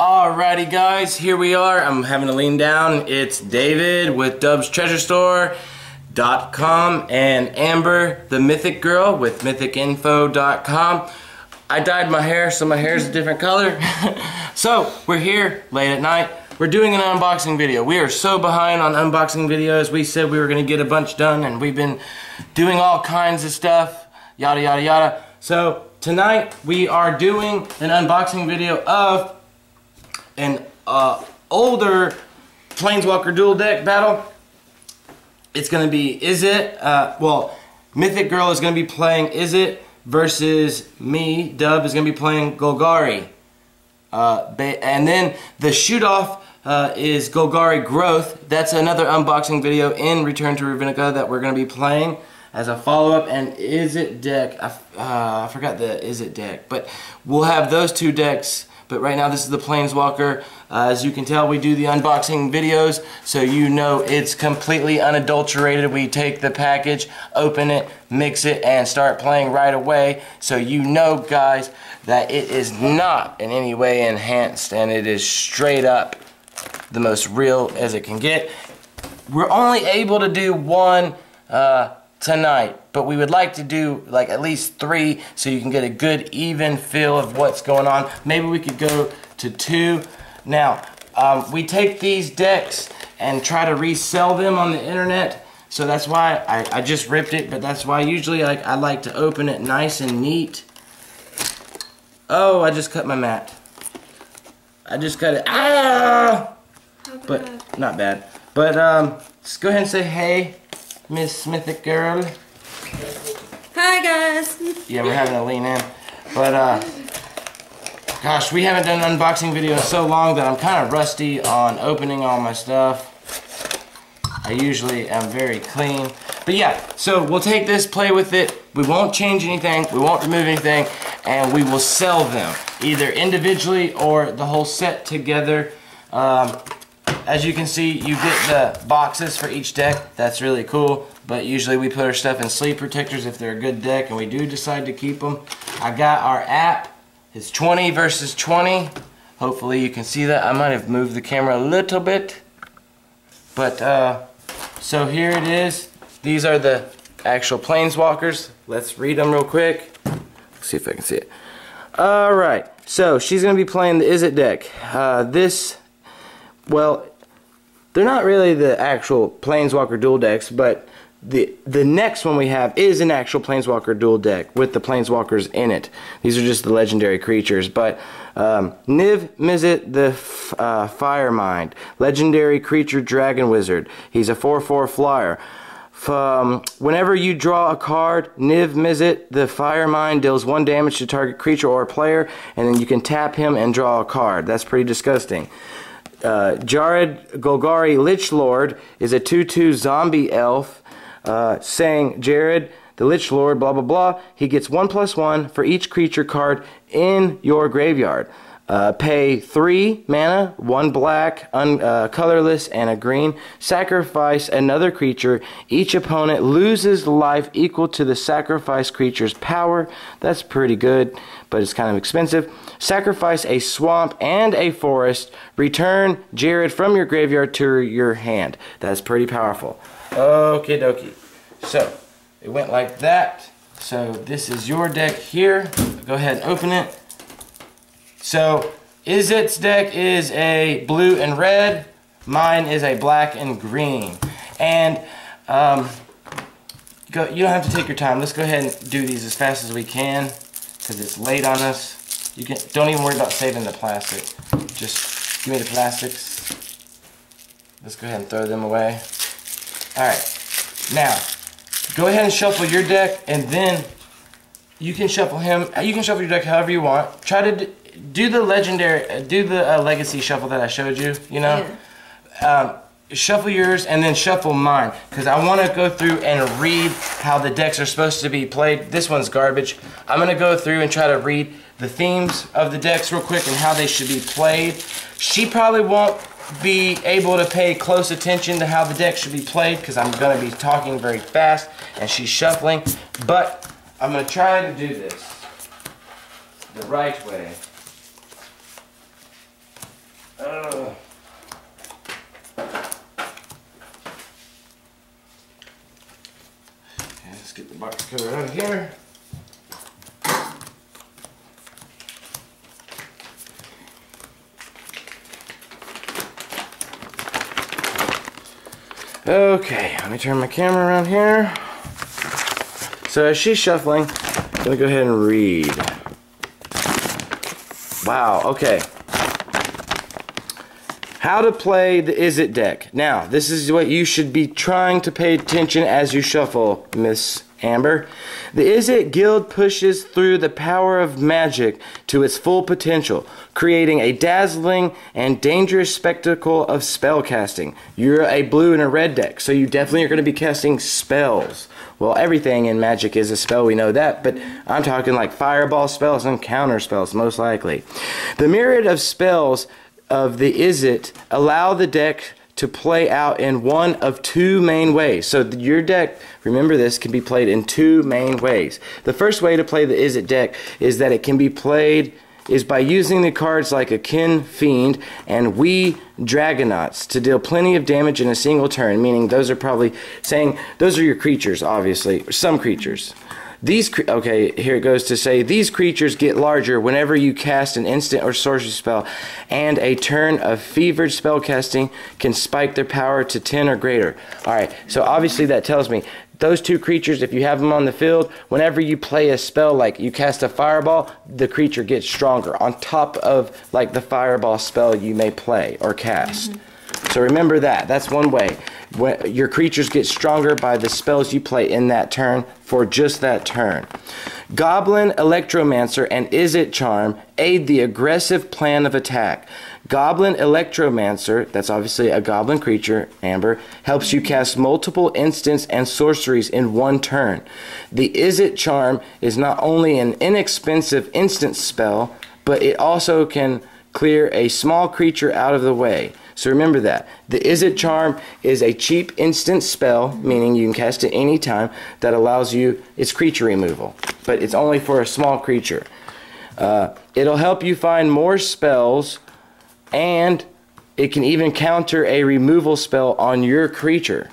Alrighty guys, here we are. I'm having to lean down. It's David with dubstreasurestore.com and Amber, the Mythic girl, with mythicinfo.com. I dyed my hair, so my hair is a different color. So, we're here late at night. We're doing an unboxing video. We are so behind on unboxing videos. We said we were going to get a bunch done, and we've been doing all kinds of stuff. Yada, yada, yada. So, tonight we are doing an unboxing video of an older Planeswalker Duel deck battle. It's going to be Izzet, Mythic Girl is going to be playing Izzet versus me, Dub, is going to be playing Golgari. And then the shoot-off is Golgari Growth. That's another unboxing video in Return to Ravnica that we're going to be playing as a follow-up. And Izzet deck, I forgot the Izzet deck, but we'll have those two decks. But right now this is the Planeswalker. As you can tell, we do the unboxing videos, so you know it's completely unadulterated. We take the package, open it, mix it, and start playing right away. So you know, guys, that it is not in any way enhanced, and it is straight up the most real as it can get. We're only able to do one tonight, but we would like to do like at least 3 so you can get a good even feel of what's going on. Maybe we could go to 2. Now, we take these decks and try to resell them on the internet, so that's why I just ripped it, but that's why usually I like to open it nice and neat. Oh, I just cut my mat. I just cut it. Ah! But not bad. But just go ahead and say hey, Miss Mythic Girl. Hi guys. Yeah, we're having to lean in. But gosh, we haven't done an unboxing video in so long that I'm kind of rusty on opening all my stuff. I usually am very clean. But yeah, so we'll take this, play with it. We won't change anything, we won't remove anything, and we will sell them either individually or the whole set together. As you can see, you get the boxes for each deck. That's really cool. But usually we put our stuff in sleeve protectors if they're a good deck, and we do decide to keep them. I got our app. It's 20 versus 20. Hopefully you can see that. I might have moved the camera a little bit. But, so here it is. These are the actual Planeswalkers. Let's read them real quick. Let's see if I can see it. Alright, so she's going to be playing the Izzet deck. Well, they're not really the actual Planeswalker Duel decks, but the next one we have is an actual Planeswalker Duel deck with the Planeswalkers in it. These are just the legendary creatures, but Niv Mizzet the Firemind, legendary creature dragon wizard. He's a 4/4 flyer. Whenever you draw a card, Niv Mizzet the Firemind deals 1 damage to target creature or player, and then you can tap him and draw a card. That's pretty disgusting. Jared Golgari Lich Lord is a 2/2 zombie elf, saying Jared the Lich Lord blah blah blah, he gets 1/1 for each creature card in your graveyard. Pay 3 mana, 1 black, colorless, and a green. Sacrifice another creature. Each opponent loses life equal to the sacrificed creature's power. That's pretty good, but it's kind of expensive. Sacrifice a swamp and a forest. Return Jared from your graveyard to your hand. That's pretty powerful. Okie dokie. So, it went like that. So, this is your deck here. Go ahead and open it. So, Izzet's deck is a blue and red. Mine is a black and green. And you don't have to take your time. Let's go ahead and do these as fast as we can because it's late on us. Don't even worry about saving the plastic. Just give me the plastics. Let's go ahead and throw them away. Alright. Now, go ahead and shuffle your deck, and then you can shuffle him. You can shuffle your deck however you want. Try to do the legacy shuffle that I showed you, you know? Yeah. Shuffle yours and then shuffle mine, because I want to go through and read how the decks are supposed to be played. This one's garbage. I'm going to go through and try to read the themes of the decks real quick and how they should be played. She probably won't be able to pay close attention to how the deck should be played because I'm going to be talking very fast and she's shuffling, but I'm going to try to do this the right way. Let's get the box cover out of here. Okay, let me turn my camera around here. So as she's shuffling, I'm gonna go ahead and read. Wow, okay. How to play the Izzet deck. Now, this is what you should be trying to pay attention as you shuffle, Miss Amber. The Izzet Guild pushes through the power of magic to its full potential, creating a dazzling and dangerous spectacle of spell casting. You're a blue and a red deck, so you definitely are going to be casting spells. Well, everything in magic is a spell, we know that, but I'm talking like fireball spells and counter spells, most likely. The myriad of spells of the Izzet allow the deck to play out in one of two main ways. So your deck, remember this, can be played in two main ways. The first way to play the Izzet deck is that it can be played is by using the cards like a Kin Fiend and Wee Dragonauts to deal plenty of damage in a single turn, meaning those are probably saying, those are your creatures, obviously, some creatures. Okay, here it goes to say, these creatures get larger whenever you cast an instant or sorcery spell, and a turn of fevered spellcasting can spike their power to 10 or greater. Alright, so obviously that tells me, those two creatures, if you have them on the field, whenever you play a spell, like you cast a fireball, the creature gets stronger, on top of like the fireball spell you may play or cast. So remember that. That's one way. When your creatures get stronger by the spells you play in that turn for just that turn. Goblin, Electromancer, and Izzet Charm aid the aggressive plan of attack. Goblin Electromancer, that's obviously a goblin creature, Amber, helps you cast multiple instants and sorceries in one turn. The Izzet Charm is not only an inexpensive instant spell, but it also can clear a small creature out of the way. So remember that. The Izzet Charm is a cheap instant spell, meaning you can cast it any time, that allows you, it's creature removal, but it's only for a small creature. It'll help you find more spells, and it can even counter a removal spell on your creature.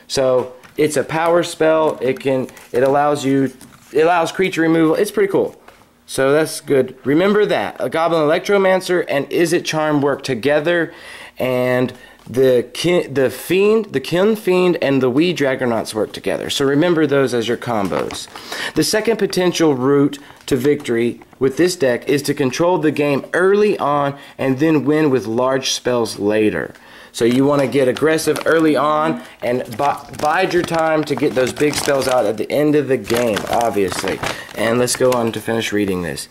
So it's a power spell. It allows creature removal. It's pretty cool. So that's good. Remember that. A Goblin Electromancer and Izzet Charm work together, and the Kin Fiend and the Wee Dragonauts work together. So remember those as your combos. The second potential route to victory with this deck is to control the game early on and then win with large spells later. So you want to get aggressive early on and bide your time to get those big spells out at the end of the game, obviously. And let's go on to finish reading this.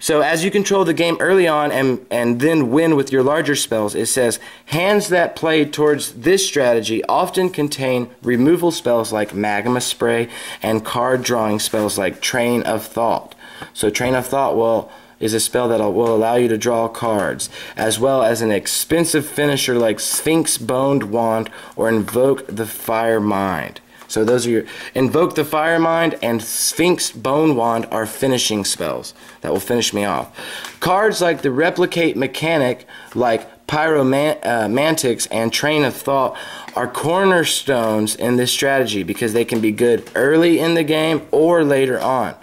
So as you control the game early on and then win with your larger spells, it says, hands that play towards this strategy often contain removal spells like Magma Spray and card drawing spells like Train of Thought. So Train of Thought is a spell that will allow you to draw cards, as well as an expensive finisher like Sphinx Boned Wand or Invoke the Fire Mind. So those are your Invoke the Fire Mind and Sphinx Bone Wand are finishing spells that will finish me off. Cards like the Replicate mechanic, like Pyromantics and Train of Thought, are cornerstones in this strategy because they can be good early in the game or later on.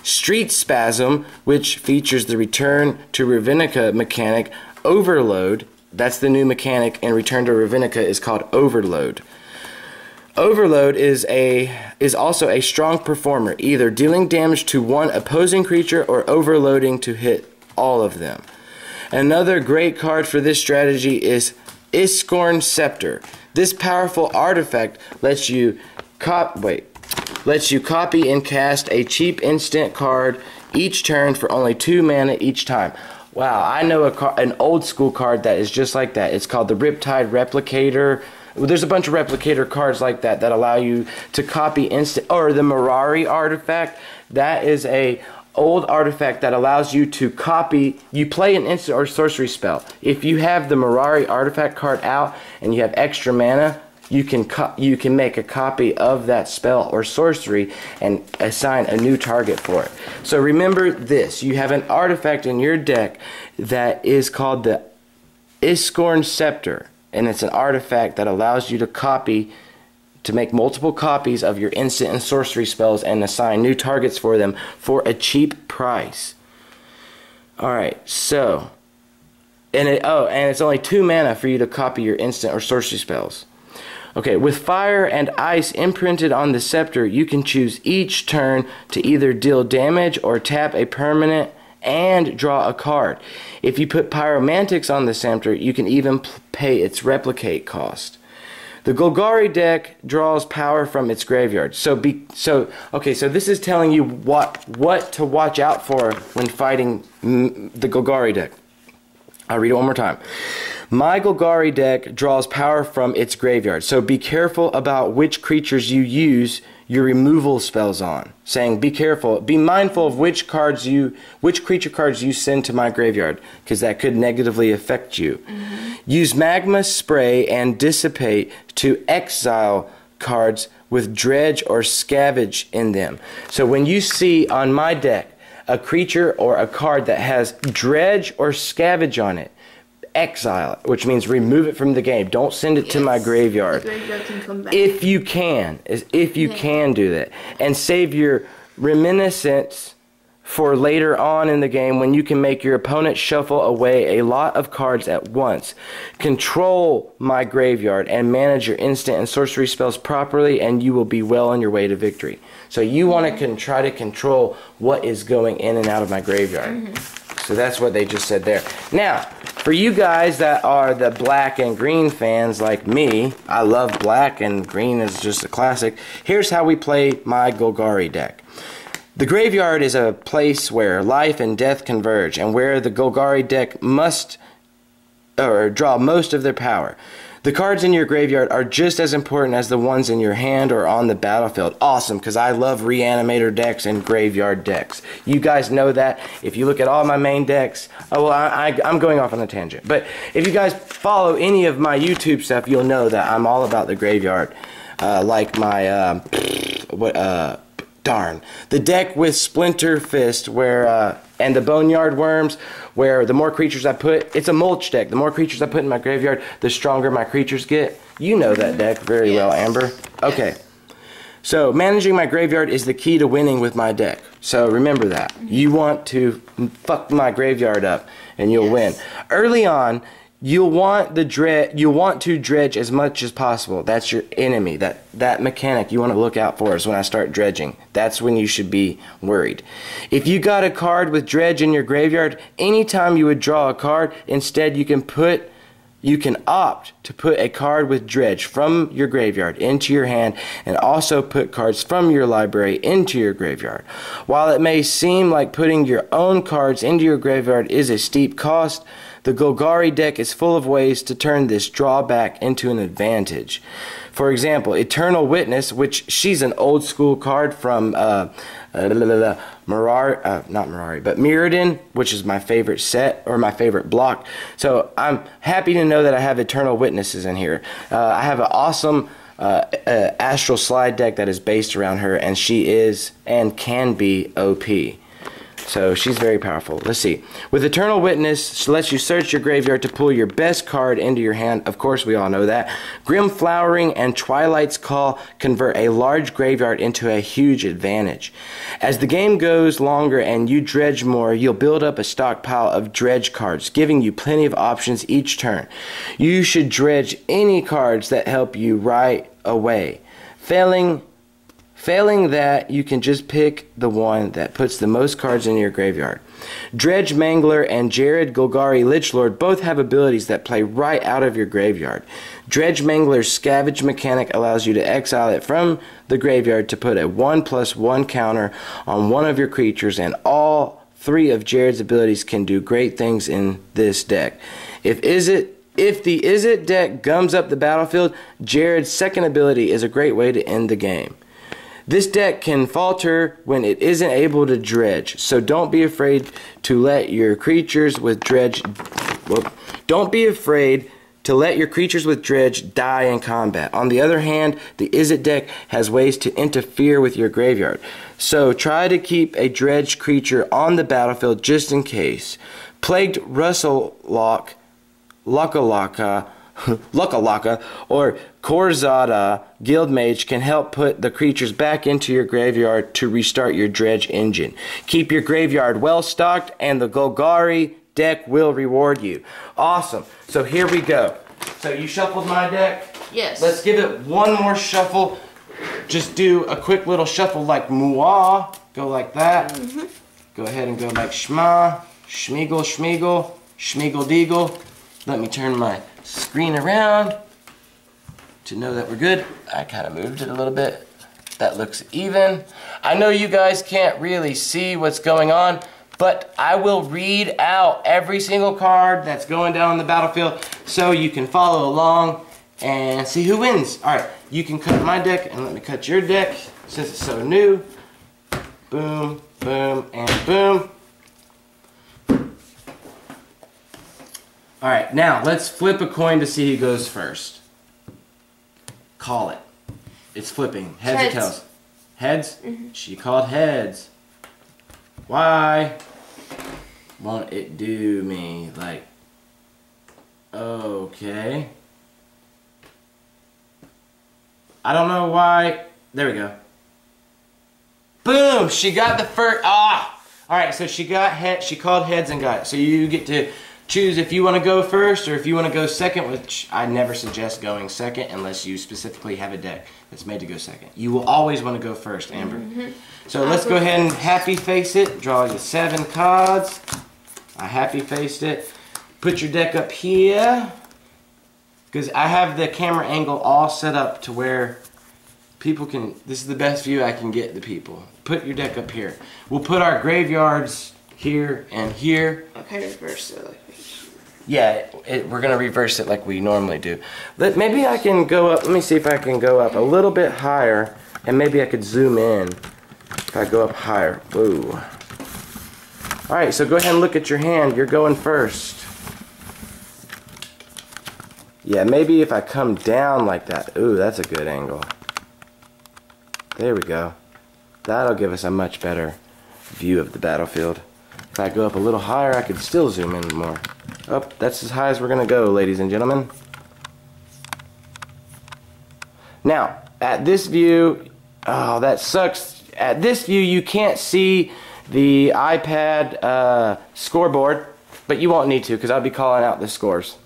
Street Spasm, which features the Return to Ravenica mechanic, Overload, that's the new mechanic in Return to Ravenica, is called Overload. Overload is also a strong performer, either dealing damage to one opposing creature or overloading to hit all of them. Another great card for this strategy is Iskorn Scepter. This powerful artifact lets you copy and cast a cheap instant card each turn for only 2 mana each time. Wow, I know an old school card that is just like that. It's called the Riptide Replicator. There's a bunch of replicator cards like that allow you to copy instant, or the Mirari artifact. That is a old artifact that allows you to copy, you play an instant or sorcery spell. If you have the Mirari artifact card out and you have extra mana, you can make a copy of that spell or sorcery and assign a new target for it. So remember this, you have an artifact in your deck that is called the Iskorn Scepter, and it's an artifact that allows you to make multiple copies of your instant and sorcery spells and assign new targets for them for a cheap price. Alright, so and it's only 2 mana for you to copy your instant or sorcery spells. Okay, with fire and ice imprinted on the scepter, you can choose each turn to either deal damage or tap a permanent and draw a card. If you put pyromantics on the scepter, you can even pay its replicate cost. The Golgari deck draws power from its graveyard. So this is telling you what to watch out for when fighting the Golgari deck. I'll read it one more time. My Golgari deck draws power from its graveyard, so be careful about which creatures you use your removal spells on. Saying be careful, be mindful of which creature cards you send to my graveyard, because that could negatively affect you. Use magma spray and dissipate to exile cards with dredge or scavenge in them. So when you see on my deck a creature or a card that has dredge or scavenge on it, exile it, which means remove it from the game. Don't send it to my graveyard. The graveyard can come back. If you can do that. And save your reminiscence for later on in the game when you can make your opponent shuffle away a lot of cards at once. Control my graveyard and manage your instant and sorcery spells properly, and you will be well on your way to victory. So you want to try to control what is going in and out of my graveyard. So that's what they just said there. Now, for you guys that are the black and green fans like me, I love black and green is just a classic. Here's how we play my Golgari deck. The graveyard is a place where life and death converge, and where the Golgari deck must draw most of their power. The cards in your graveyard are just as important as the ones in your hand or on the battlefield. Awesome, because I love reanimator decks and graveyard decks. You guys know that. If you look at all my main decks, I'm going off on a tangent. But if you guys follow any of my YouTube stuff, you'll know that I'm all about the graveyard. Like my, the deck with Splinter Fist, where and the Boneyard Worms, where the more creatures I put, it's a mulch deck. The more creatures I put in my graveyard, the stronger my creatures get. You know that deck very well, Amber. Okay. So managing my graveyard is the key to winning with my deck. So remember that. You want to fuck my graveyard up and you'll win. Early on, you'll want to dredge as much as possible. That's your enemy. That mechanic you want to look out for is when I start dredging. That's when you should be worried. If you got a card with dredge in your graveyard, anytime you would draw a card, instead you can opt to put a card with dredge from your graveyard into your hand, and also put cards from your library into your graveyard. While it may seem like putting your own cards into your graveyard is a steep cost, the Golgari deck is full of ways to turn this drawback into an advantage. For example, Eternal Witness, which she's an old school card from Mirrodin, which is my favorite set, or my favorite block. So I'm happy to know that I have Eternal Witnesses in here. I have an awesome Astral Slide deck that is based around her, and she is and can be OP. So she's very powerful. Let's see. With Eternal Witness, she lets you search your graveyard to pull your best card into your hand. Of course, we all know that. Grim Flowering and Twilight's Call convert a large graveyard into a huge advantage. As the game goes longer and you dredge more, you'll build up a stockpile of dredge cards, giving you plenty of options each turn. You should dredge any cards that help you right away. Failing that, you can just pick the one that puts the most cards in your graveyard. Dredge Mangler and Jared Golgari Lichlord both have abilities that play right out of your graveyard. Dredge Mangler's Scavenge mechanic allows you to exile it from the graveyard to put a 1/1 counter on one of your creatures, and all 3 of Jared's abilities can do great things in this deck. If the Izzet deck gums up the battlefield, Jared's second ability is a great way to end the game. This deck can falter when it isn't able to dredge, so don't be afraid to let your creatures with dredge to let your creatures with dredge die in combat. On the other hand, the Izzet deck has ways to interfere with your graveyard. So try to keep a dredged creature on the battlefield just in case. Plagued Russellock, Lukalaka, or Korzada Guildmage can help put the creatures back into your graveyard to restart your dredge engine. Keep your graveyard well stocked and the Golgari deck will reward you. Awesome. So here we go. So you shuffled my deck? Yes. Let's give it one more shuffle. Just do a quick little shuffle like Mooah. Go like that. Go ahead and go like Shma, Schmeagle, Schmeagle, Schmeagle Deagle. Let me turn my screen around to know that we're good. I kind of moved it a little bit. That looks even. I know you guys can't really see what's going on, but I will read out every single card that's going down on the battlefield so you can follow along and see who wins. Alright, you can cut my deck and let me cut your deck since it's so new. Boom, boom, and boom. Alright, now let's flip a coin to see who goes first. Call it. It's flipping. Heads or tails? Heads? She called heads. Why won't it do me like... Okay. I don't know why. There we go. Boom! She got the first... Ah! Alright, so she called heads and got it. So you get to choose if you want to go first or if you want to go second, which I never suggest going second unless you specifically have a deck that's made to go second. You will always want to go first, Amber. So let's go ahead and happy face it. Draw you 7 cards. I happy faced it. Put your deck up here, because I have the camera angle all set up to where people can, this is the best view I can get the people. Put your deck up here. We'll put our graveyards here and here. Okay, reverse it like this. Yeah, we're going to reverse it like we normally do. Maybe I can go up, let me see if I can go up a little bit higher, and maybe I could zoom in if I go up higher. Whoa. Alright, so go ahead and look at your hand. You're going first. Yeah, maybe if I come down like that. Ooh, that's a good angle. There we go. That'll give us a much better view of the battlefield. If I go up a little higher, I could still zoom in more. Oh, that's as high as we're going to go, ladies and gentlemen. Now, at this view, oh, that sucks. At this view, you can't see the iPad scoreboard, but you won't need to because I'll be calling out the scores.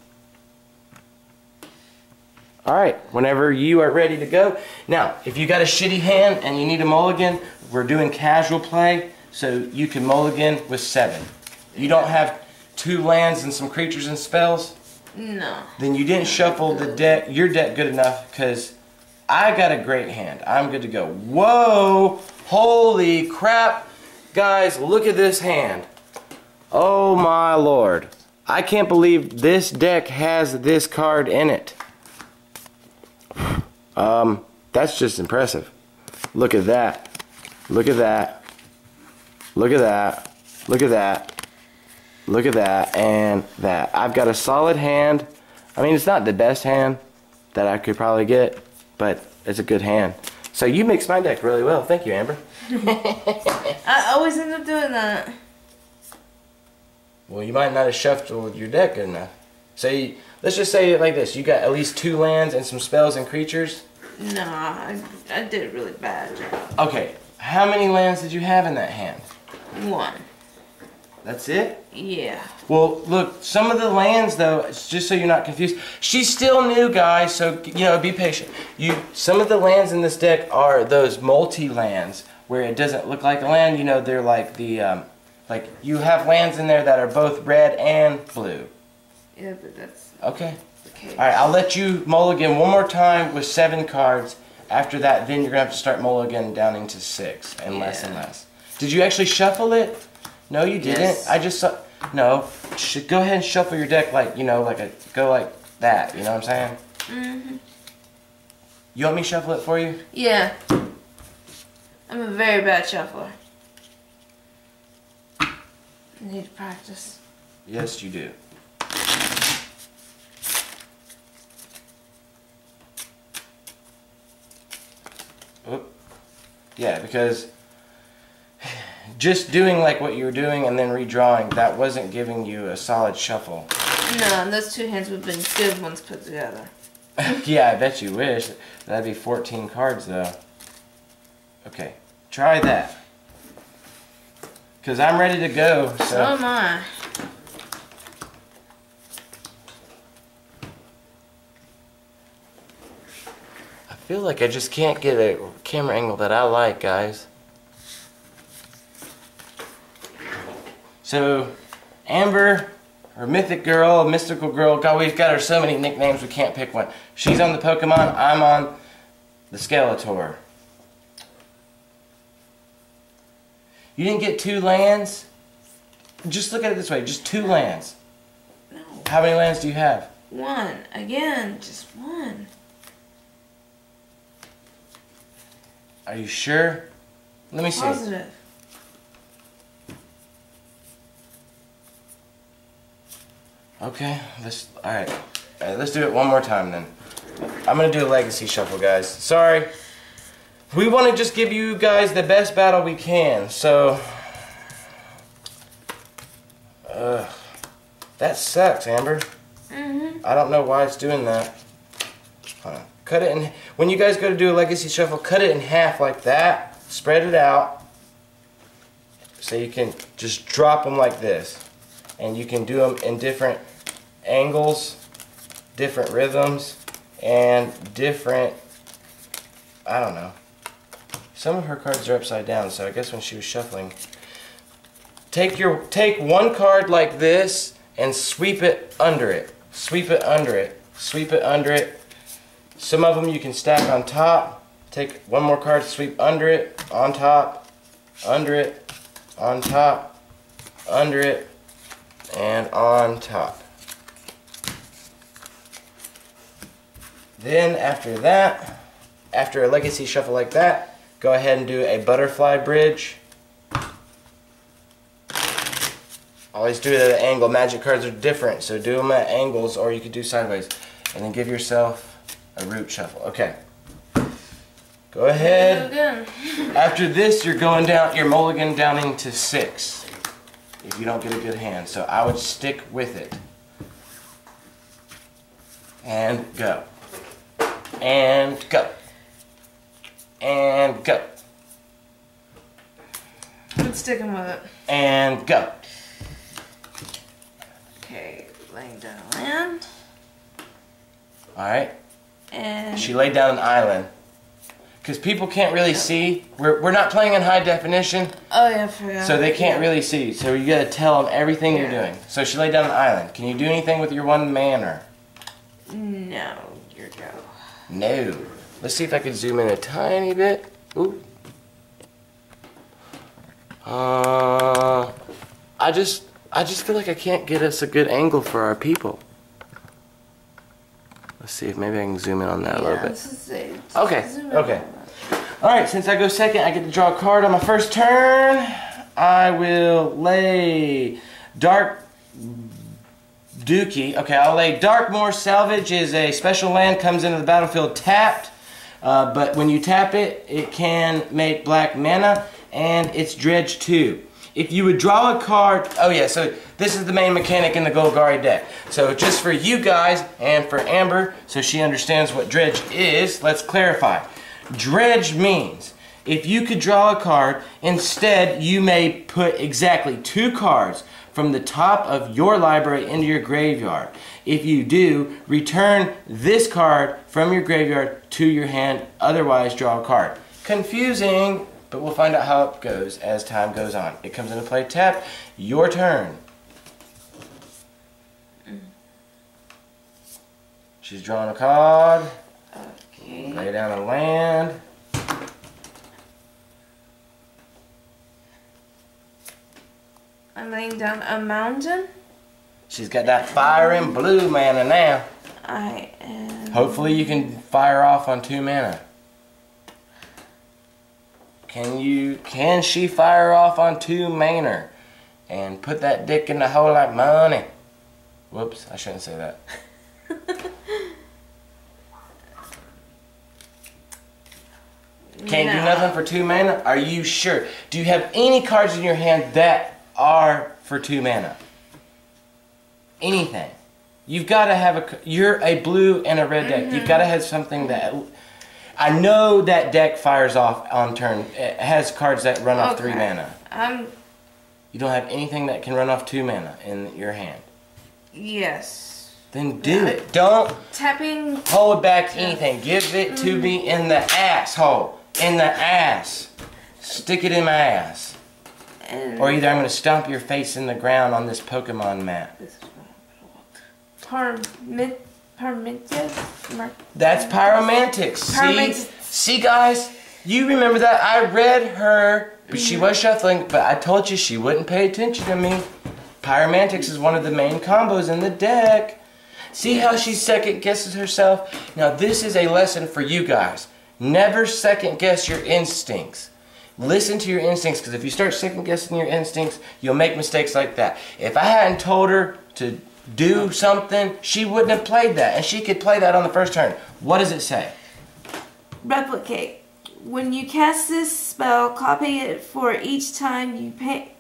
Alright, whenever you are ready to go. Now, if you got a shitty hand and you need a mulligan, we're doing casual play, so you can mulligan with 7. You don't have 2 lands and some creatures and spells? No. Then you didn't shuffle the deck, your deck good enough, because I got a great hand. I'm good to go. Whoa! Holy crap! Guys, look at this hand. Oh my lord. I can't believe this deck has this card in it. That's just impressive. Look at that. Look at that. Look at that. Look at that. Look at that and that. I've got a solid hand. I mean, it's not the best hand that I could probably get, but it's a good hand. So you mixed my deck really well. Thank you, Amber. I always end up doing that. Well, you might not have shuffled your deck good enough. So let's just say it like this. You got at least 2 lands and some spells and creatures? No, I did a really bad job. Okay, how many lands did you have in that hand? 1. That's it? Yeah. Well, look, some of the lands, though, just so you're not confused, she's still new, guys, so, you know, be patient. Some of the lands in this deck are those multi-lands, where it doesn't look like a land, you know, they're like the, like, you have lands in there that are both red and blue. Yeah, but that's... Okay. Alright, I'll let you mulligan one more time with 7 cards. After that, then you're going to have to start mulligan down into 6 and less and less. Did you actually shuffle it? No, you didn't. Yes. I just saw... No. Go ahead and shuffle your deck like, you know, go like that. You know what I'm saying? Mm-hmm. You want me to shuffle it for you? Yeah. I'm a very bad shuffler. I need to practice. Yes, you do. Oop. Yeah, because just doing like what you were doing and then redrawing, that wasn't giving you a solid shuffle. No, those two hands would have been good ones put together. Yeah, I bet you wish. That'd be 14 cards though. Okay, try that. Because I'm ready to go. So am I. I feel like I just can't get a camera angle that I like, guys. So, Amber, or Mythic Girl, Mystical Girl, God, we've got her so many nicknames we can't pick one. She's on the Pokemon, I'm on the Skeletor. You didn't get 2 lands? Just look at it this way, just 2 lands. No. How many lands do you have? 1. Again, just 1. Are you sure? Let me see. Positive. Okay, alright, let's do it one more time then. I'm gonna do a legacy shuffle, guys. Sorry. We want to just give you guys the best battle we can, so... that sucks, Amber. I don't know why it's doing that. Cut it in... When you guys go to do a legacy shuffle, cut it in half like that. Spread it out. So you can just drop them like this. And you can do them in different angles, different rhythms, and different... I don't know. Some of her cards are upside down, so I guess when she was shuffling... Take one card like this and sweep it under it. Sweep it under it. Sweep it under it. Some of them you can stack on top. Take one more card, sweep under it, on top, under it, on top, under it, and on top. Then after that, after a legacy shuffle like that, go ahead and do a butterfly bridge. Always do it at an angle. Magic cards are different, so do them at angles, or you could do sideways. And then give yourself a root shuffle. Okay. Go ahead. After this, you're going down, you're mulligan downing to 6. If you don't get a good hand. So I would stick with it. And go. And go. And go. I'm sticking with it. And go. Okay, laying down a land. Alright. And She laid down an island. Because people can't really see. We're not playing in high definition. oh yeah, I forgot. So they can't really see. So you gotta tell them everything you're doing. So she laid down an island. Can you do anything with your 1 manner? No, your go. No. Let's see if I can zoom in a tiny bit. Ooh. I just feel like I can't get us a good angle for our people. Let's see if maybe I can zoom in on that a little bit. This is it. Okay, okay. Alright, since I go second, I get to draw a card on my first turn. I will lay Dark Dookie. Okay, I'll lay Darkmoor. Salvage is a special land, comes into the battlefield tapped. But when you tap it, it can make black mana, and it's dredge 2. If you would draw a card, oh yeah, so this is the main mechanic in the Golgari deck. So just for you guys and for Amber, so she understands what dredge is, let's clarify. Dredge means if you could draw a card, instead you may put exactly 2 cards from the top of your library into your graveyard. If you do, return this card from your graveyard to your hand, otherwise draw a card. Confusing, but we'll find out how it goes as time goes on. It comes into play tapped. Your turn. She's drawing a card. Okay. Lay down a land. I'm laying down a mountain. She's got that fire and blue mana now. I am... Hopefully you can fire off on 2 mana. Can she fire off on 2 mana and put that dick in the hole like money? Whoops, I shouldn't say that. Can't do nothing for 2 mana? Are you sure? Do you have any cards in your hand that are for 2 mana? Anything. You've got to have you're a blue and a red deck. You've got to have something that... I know that deck fires off on turn. It has cards that run off 3 mana. You don't have anything that can run off 2 mana in your hand. Yes. Then do it. Don't hold back anything. Give it to me in the asshole. In the ass. Stick it in my ass. Or either I'm going to stomp your face in the ground on this Pokemon mat. That's Pyromantics. See guys? You remember that? I read her, but she was shuffling, but I told you she wouldn't pay attention to me. Pyromantics is one of the main combos in the deck. See how she second guesses herself? Now this is a lesson for you guys. Never second guess your instincts. Listen to your instincts, because if you start second guessing your instincts, you'll make mistakes like that. If I hadn't told her to do something, she wouldn't have played that, and she could play that on the first turn. What does it say? Replicate. When you cast this spell, copy it for each time you paid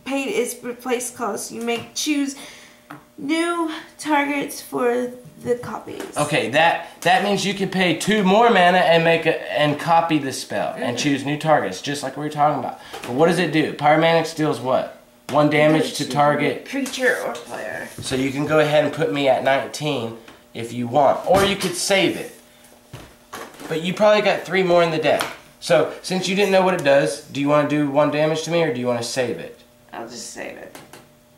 its replace cost. You may choose new targets for the copies. Okay, that means you can pay 2 more mana and copy the spell and choose new targets, just like we were talking about. But what does it do? Pyromantics deals what? 1 damage to target creature or player. So you can go ahead and put me at 19 if you want, or you could save it. But you probably got 3 more in the deck. So since you didn't know what it does, do you want to do 1 damage to me, or do you want to save it? I'll just save it.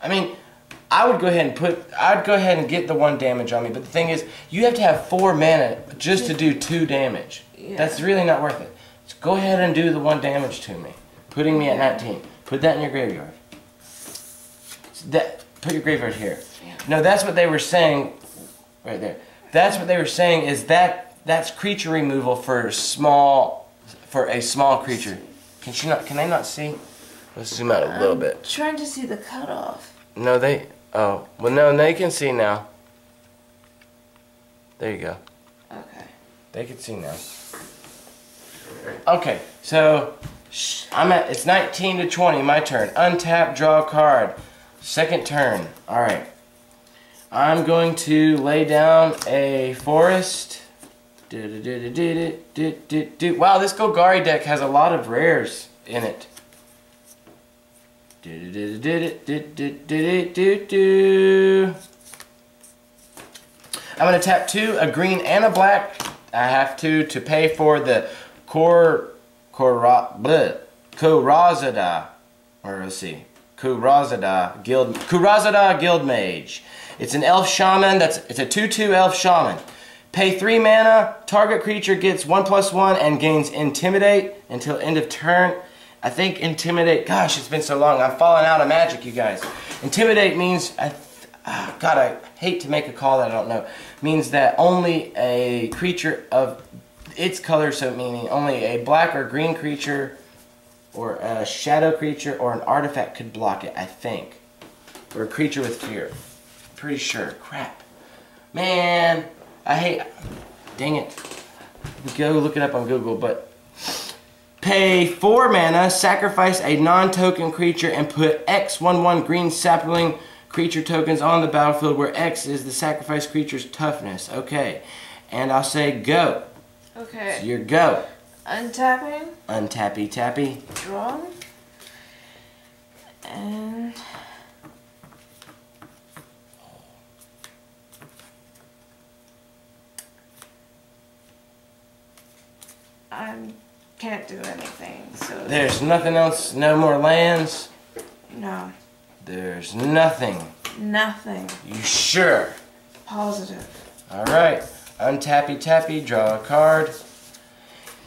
I mean, I'd go ahead and get the 1 damage on me, but the thing is, you have to have 4 mana just to do 2 damage. Yeah. That's really not worth it. So go ahead and do the 1 damage to me, putting me at 19. Put that in your graveyard. Put your graveyard here. Yeah. No, that's what they were saying, right there. That's what they were saying is that's creature removal for a small creature. Can they not see? Let's zoom out a little bit. Trying to see the cutoff. No, oh, well no, they can see now. There you go. Okay. They can see now. Okay, so it's 19 to 20, my turn. Untap, draw a card. Second turn. Alright. I'm going to lay down a forest. Wow, this Golgari deck has a lot of rares in it. I'm going to tap 2, a green and a black. I have to pay for the Kurazada, or let's see, Kurazada Guild Mage. It's an elf shaman. It's a 2/2 elf shaman. Pay 3 mana. Target creature gets 1/1 and gains Intimidate until end of turn. I think Intimidate, gosh, it's been so long. I'm falling out of Magic, you guys. Intimidate means, God, I hate to make a call that I don't know. Means that only a creature of its color, so meaning only a black or green creature, or a shadow creature, or an artifact could block it, I think. Or a creature with fear. Pretty sure. Crap. Man, dang it. Go look it up on Google, but... Pay 4 mana, sacrifice a non-token creature, and put X/1/1 green sapling creature tokens on the battlefield where X is the sacrifice creature's toughness. Okay. And I'll say go. Okay. So you're go. Untapping. Untappy tappy. Draw. And... can't do anything, so... There's nothing else? No more lands? No. There's nothing? Nothing. You sure? Positive. Alright. Untappy tappy, draw a card.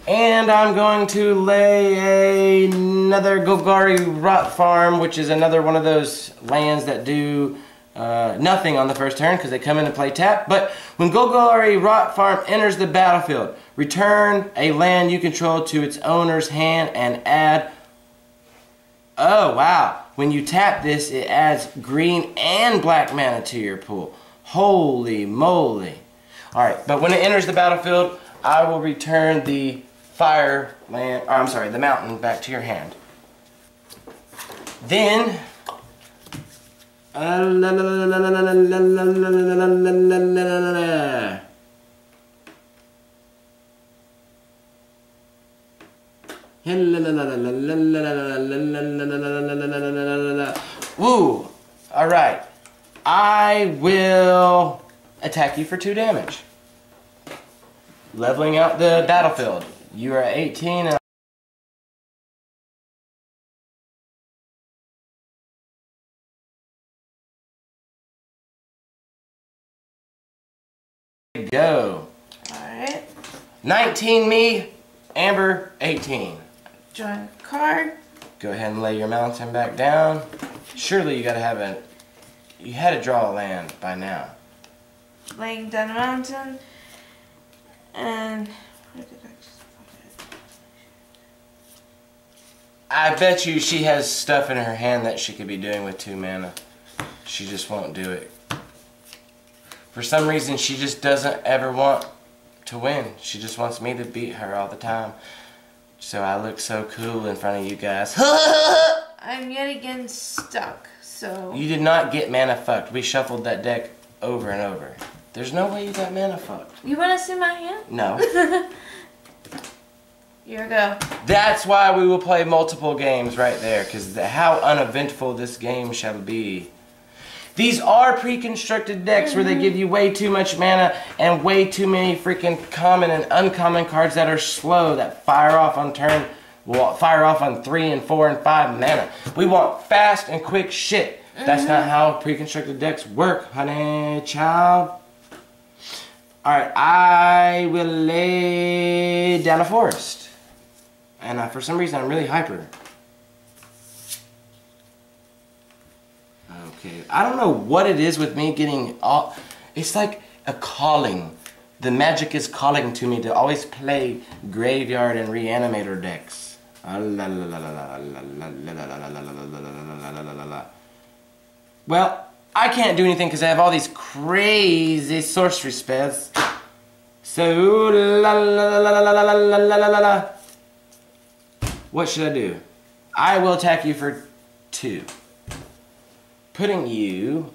And I'm going to lay another Golgari Rot Farm, which is another one of those lands that do nothing on the first turn because they come in and play tap. But when Golgari Rot Farm enters the battlefield, return a land you control to its owner's hand and add... Oh, wow. When you tap this, it adds green and black mana to your pool. Holy moly. Alright, but when it enters the battlefield, I will return the fire land, or I'm sorry, the mountain back to your hand. Then woo! Alright. I will attack you for 2 damage. Leveling out the battlefield. You are at 18 and go. Alright. 19 me, Amber 18. Draw a card. Go ahead and lay your mountain back down. Surely you gotta have a... You had to draw a land by now. Laying down a mountain. And... Where did I just put it? I bet you she has stuff in her hand that she could be doing with 2 mana. She just won't do it. For some reason, she just doesn't ever want to win. She just wants me to beat her all the time. So I look so cool in front of you guys. I'm yet again stuck, so... You did not get mana fucked. We shuffled that deck over and over. There's no way you got mana fucked. You want to see my hand? No. Here we go. That's why we will play multiple games right there, because how uneventful this game shall be. These are pre-constructed decks where they give you way too much mana and way too many freaking common and uncommon cards that are slow, that fire off on turn, will fire off on 3 and 4 and 5 mana. We want fast and quick shit. That's not how pre-constructed decks work, honey child. Alright, I will lay down a forest. And for some reason I'm really hyper. Okay, I don't know what it is with me getting all... It's like a calling. The magic is calling to me to always play graveyard and reanimator decks. Well, I can't do anything because I have all these crazy sorcery spells. So, what should I do? I will attack you for 2. Putting you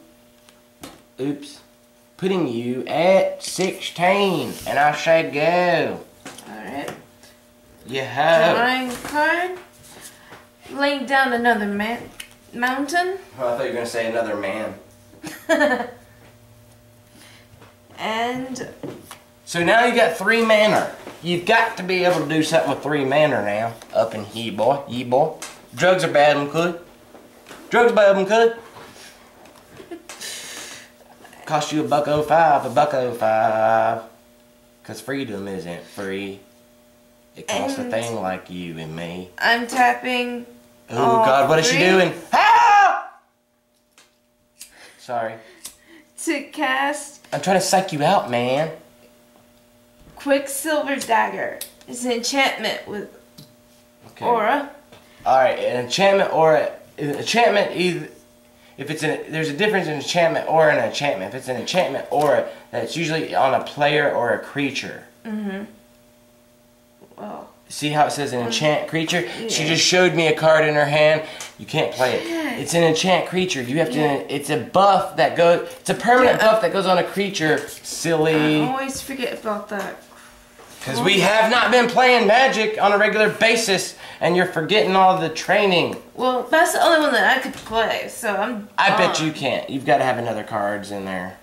at 16, and I say go. Alright. Yeah. Drawing a card. Laying down another mountain. Oh, I thought you were going to say another man. And... So now you got 3 mana. You've got to be able to do something with 3 mana now. Up in here, boy. Yeah, boy. Drugs are bad, one could. Drugs are bad, one could. Cost you $1.05, $1.05. Cause freedom isn't free. It costs a thing like you and me. I'm tapping. Oh God, what is she doing? Help! Sorry. To cast. I'm trying to psych you out, man. Quicksilver Dagger. It's an enchantment with aura. Alright, an enchantment aura. Enchantment either. If it's there's a difference in enchantment aura and an enchantment. If it's an enchantment aura, that's usually on a player or a creature. Mm-hmm. Oh. See how it says an enchant creature? Yeah. She just showed me a card in her hand. You can't play it. Yeah. It's an enchant creature. You have to. It's a buff that goes. It's a permanent buff that goes on a creature. Silly. I always forget about that. Because we have not been playing Magic on a regular basis, and you're forgetting all the training. Well, that's the only one that I could play, so I bet you can't. You've got to have another cards in there.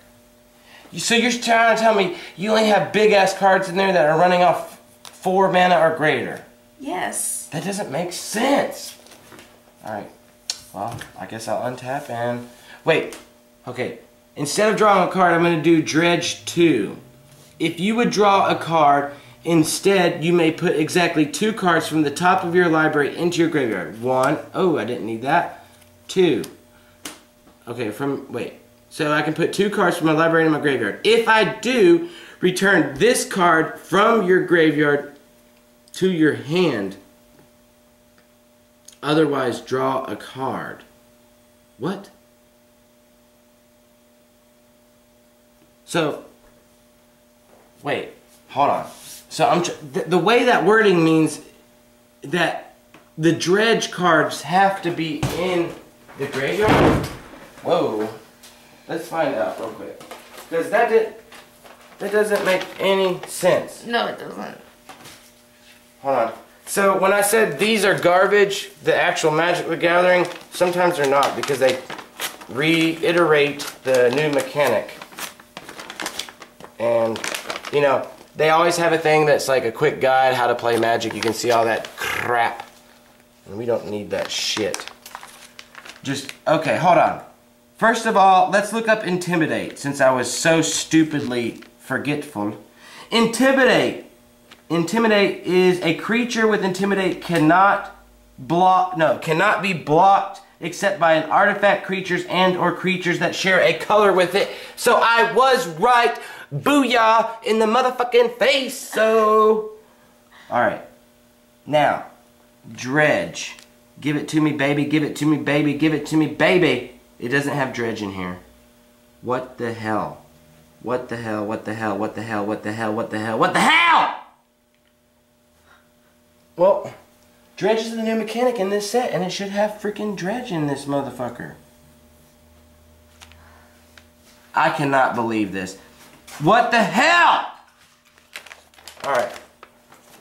So you're trying to tell me you only have big-ass cards in there that are running off 4 mana or greater? Yes. That doesn't make sense. Alright. Well, I guess I'll untap and... Wait. Okay. Instead of drawing a card, I'm going to do Dredge 2. If you would draw a card... Instead, you may put exactly 2 cards from the top of your library into your graveyard. 1. Oh, I didn't need that. 2. Okay, wait. So I can put 2 cards from my library into my graveyard. If I do, return this card from your graveyard to your hand. Otherwise, draw a card. What? So, wait. Hold on. So the way that wording means that the dredge cards have to be in the graveyard. Whoa. Let's find out real quick. Because that doesn't make any sense. No, it doesn't. Hold on. So when I said these are garbage, the actual Magic the Gathering, sometimes they're not because they reiterate the new mechanic. And, you know, they always have a thing that's like a quick guide how to play Magic. You can see all that crap. And we don't need that shit. Just, okay, hold on. First of all, let's look up Intimidate, since I was so stupidly forgetful. Intimidate. Intimidate is a creature with Intimidate cannot be blocked except by an artifact, creatures, and or creatures that share a color with it. So I was right. Booyah in the motherfucking face. So, alright. Now, dredge. Give it to me, baby. Give it to me, baby. Give it to me, baby. It doesn't have dredge in here. What the hell? What the hell? What the hell? What the hell? What the hell? What the hell? What the hell? Well, dredge is the new mechanic in this set, and it should have freaking dredge in this motherfucker. I cannot believe this. What the hell? Alright.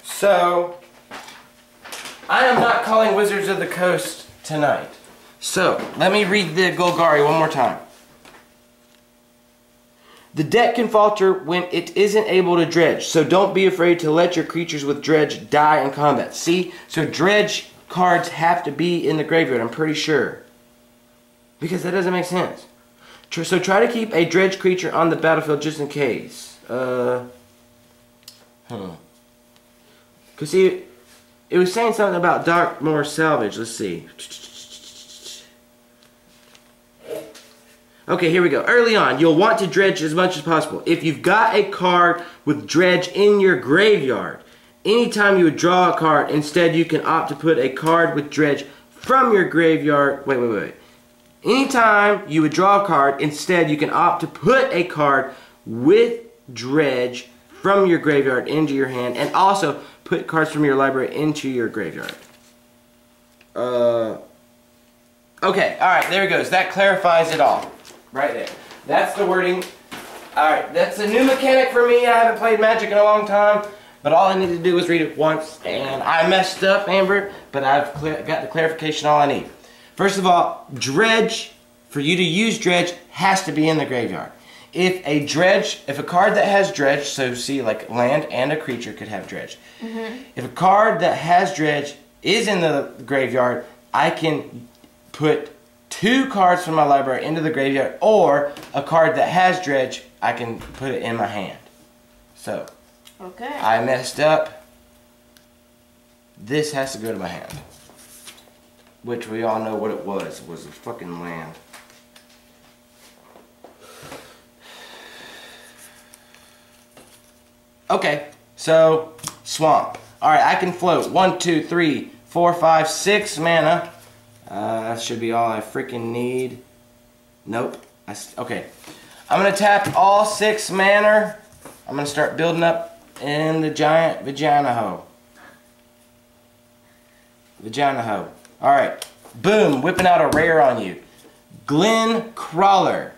So, I am not calling Wizards of the Coast tonight. So, let me read the Golgari one more time. The deck can falter when it isn't able to dredge, so don't be afraid to let your creatures with dredge die in combat. See? So dredge cards have to be in the graveyard, I'm pretty sure. Because that doesn't make sense. So try to keep a dredge creature on the battlefield just in case. Because see, it was saying something about Darkmoor Salvage. Let's see. Okay, here we go. Early on, you'll want to dredge as much as possible. If you've got a card with dredge in your graveyard, anytime you would draw a card, instead you can opt to put a card with dredge from your graveyard. Wait. Anytime you would draw a card, instead you can opt to put a card with dredge from your graveyard into your hand, and also put cards from your library into your graveyard. Okay, alright, there it goes. That clarifies it all. Right there. That's the wording. Alright, that's a new mechanic for me. I haven't played Magic in a long time, but all I needed to do was read it once, and I messed up, Amber, but I've got the clarification all I need. First of all, dredge, for you to use dredge, has to be in the graveyard. If a card that has dredge, so see like land and a creature could have dredge. If a card that has dredge is in the graveyard, I can put 2 cards from my library into the graveyard, or a card that has dredge, I can put it in my hand. So, okay. I messed up. This has to go to my hand. Which we all know what it was. It was a fucking land. Okay, so, swamp. Alright, I can float 1, 2, 3, 4, 5, 6 mana. That should be all I freaking need. Nope. Okay. I'm going to tap all 6 mana. I'm going to start building up in the giant vagina hoe. Vagina hoe. Alright. Boom. Whipping out a rare on you. Glen Crawler.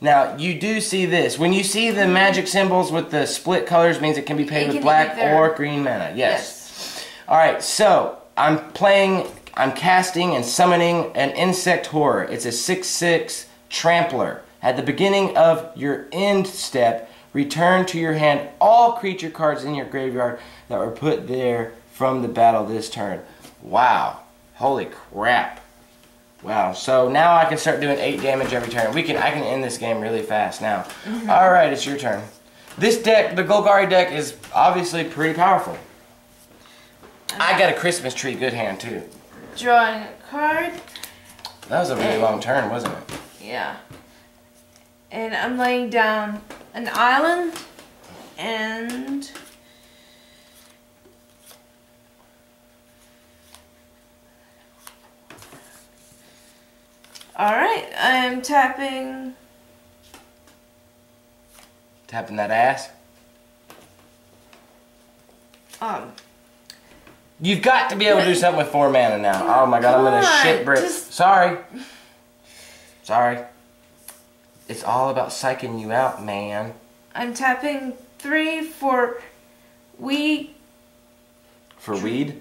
Now, you do see this. When you see the magic symbols with the split colors, means it can be paid with black or green mana. Yes. Alright, so I'm casting and summoning an insect horror. It's a 6/6 trampler. At the beginning of your end step, return to your hand all creature cards in your graveyard that were put there from the battle this turn. Wow. Holy crap. Wow. So now I can start doing 8 damage every turn. I can end this game really fast now. Alright, it's your turn. This deck, the Golgari deck, is obviously pretty powerful. I got a Christmas tree good hand too. Drawing a card. That was a really long turn, wasn't it? Yeah. And I'm laying down an island and alright, I'm tapping that ass? You've got to be able to do something with 4 mana now. Oh my god, I'm gonna shit bricks. Sorry. Sorry. It's all about psyching you out, man. I'm tapping 3 for weed. For weed?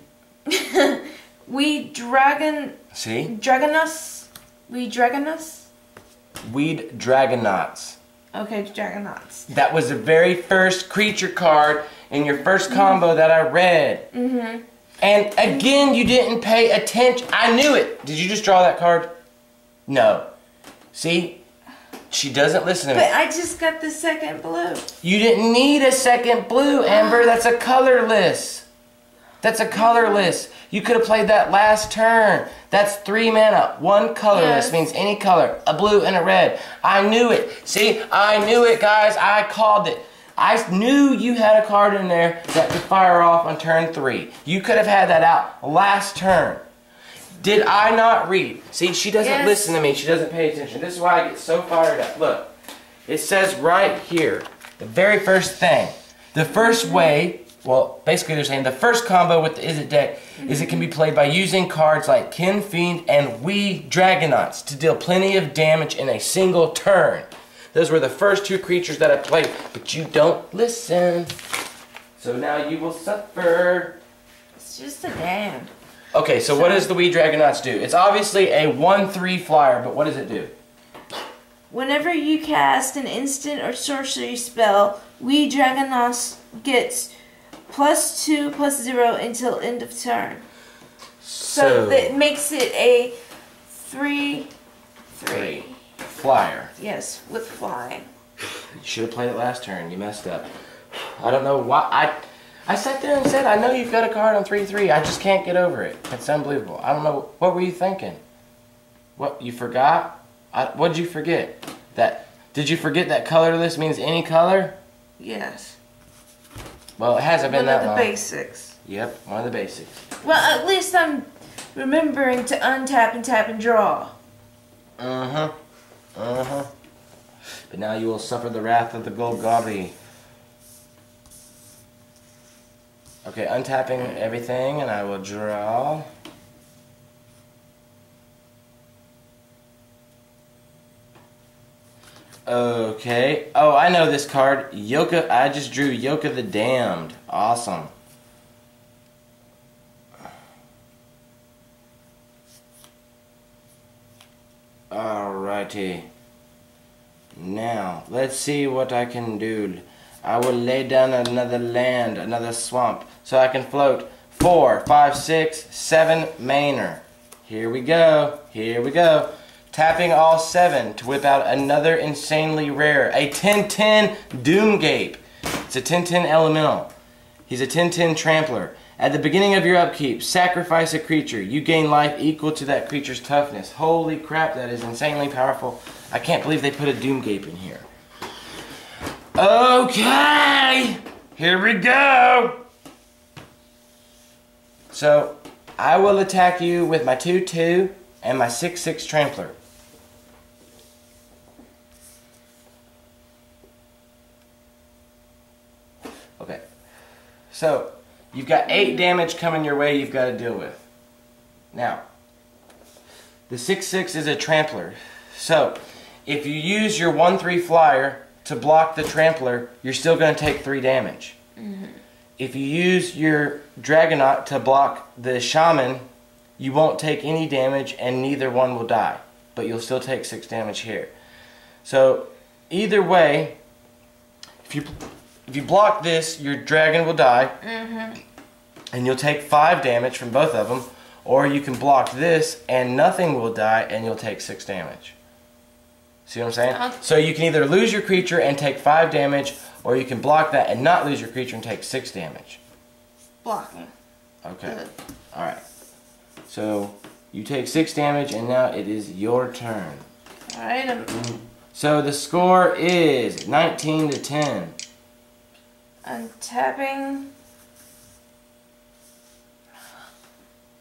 Weed dragon. See? Dragonus. Weed dragonus. Weed Dragonauts. Okay, Dragonauts. That was the very first creature card in your first combo that I read. Mm-hmm. And again, you didn't pay attention. I knew it. Did you just draw that card? No. See? She doesn't listen to me. But I just got the second blue. You didn't need a second blue, Amber. That's a colorless. That's a colorless. You could have played that last turn. That's 3 mana. 1 colorless means any color. A blue and a red. I knew it. See? I knew it, guys. I called it. I knew you had a card in there that could fire off on turn 3. You could have had that out last turn. Did I not read? See, she doesn't listen to me. She doesn't pay attention. This is why I get so fired up. Look. It says right here, the very first thing. The first way, well, basically they're saying the first combo with the Izzet deck is it can be played by using cards like Kin Fiend and Weed Dragonauts to deal plenty of damage in a single turn. Those were the first 2 creatures that I played, but you don't listen. So now you will suffer. It's just a damn. Okay, so what does the Weed Dragonauts do? It's obviously a 1/3 flyer, but what does it do? Whenever you cast an instant or sorcery spell, Weed Dragonauts gets +2/+0 until end of turn. So that makes it a 3/3 flyer. Yes, with flying. You should have played it last turn. You messed up. I don't know why. I sat there and said, I know you've got a card on 3/3. I just can't get over it. It's unbelievable. I don't know. What were you thinking? What, you forgot? What did you forget? Did you forget that colorless means any color? Yes. Well, it hasn't been that long. One of the basics. Yep, one of the basics. Well, at least I'm remembering to untap and tap and draw. Uh-huh. Uh-huh. But now you will suffer the wrath of the Golgari. Okay, untapping everything, and I will draw. Okay. Oh, I know this card. Yoka. I just drew Yoka the Damned. Awesome. Alrighty. Now, let's see what I can do. I will lay down another land, another swamp, so I can float 4, 5, 6, 7 maner. Here we go. Here we go. Tapping all 7 to whip out another insanely rare, a 10/10 Doomgape. It's a 10/10 elemental. He's a 10/10 trampler. At the beginning of your upkeep, sacrifice a creature. You gain life equal to that creature's toughness. Holy crap, that is insanely powerful. I can't believe they put a Doomgape in here. Okay, here we go. So, I will attack you with my 2/2 and my 6/6 trampler. Okay, so you've got 8 damage coming your way you've got to deal with. Now, the 6/6 is a trampler. So, if you use your 1/3 flyer to block the trampler, you're still going to take 3 damage. If you use your Dragonaut to block the shaman, you won't take any damage and neither one will die. But you'll still take 6 damage here. So, either way, if you block this, your dragon will die. And you'll take 5 damage from both of them. Or you can block this and nothing will die and you'll take 6 damage. See what I'm saying? So you can either lose your creature and take 5 damage, or you can block that and not lose your creature and take 6 damage. Blocking. Okay. Alright. So you take 6 damage and now it is your turn. Alright. So the score is 19-10. I'm tapping.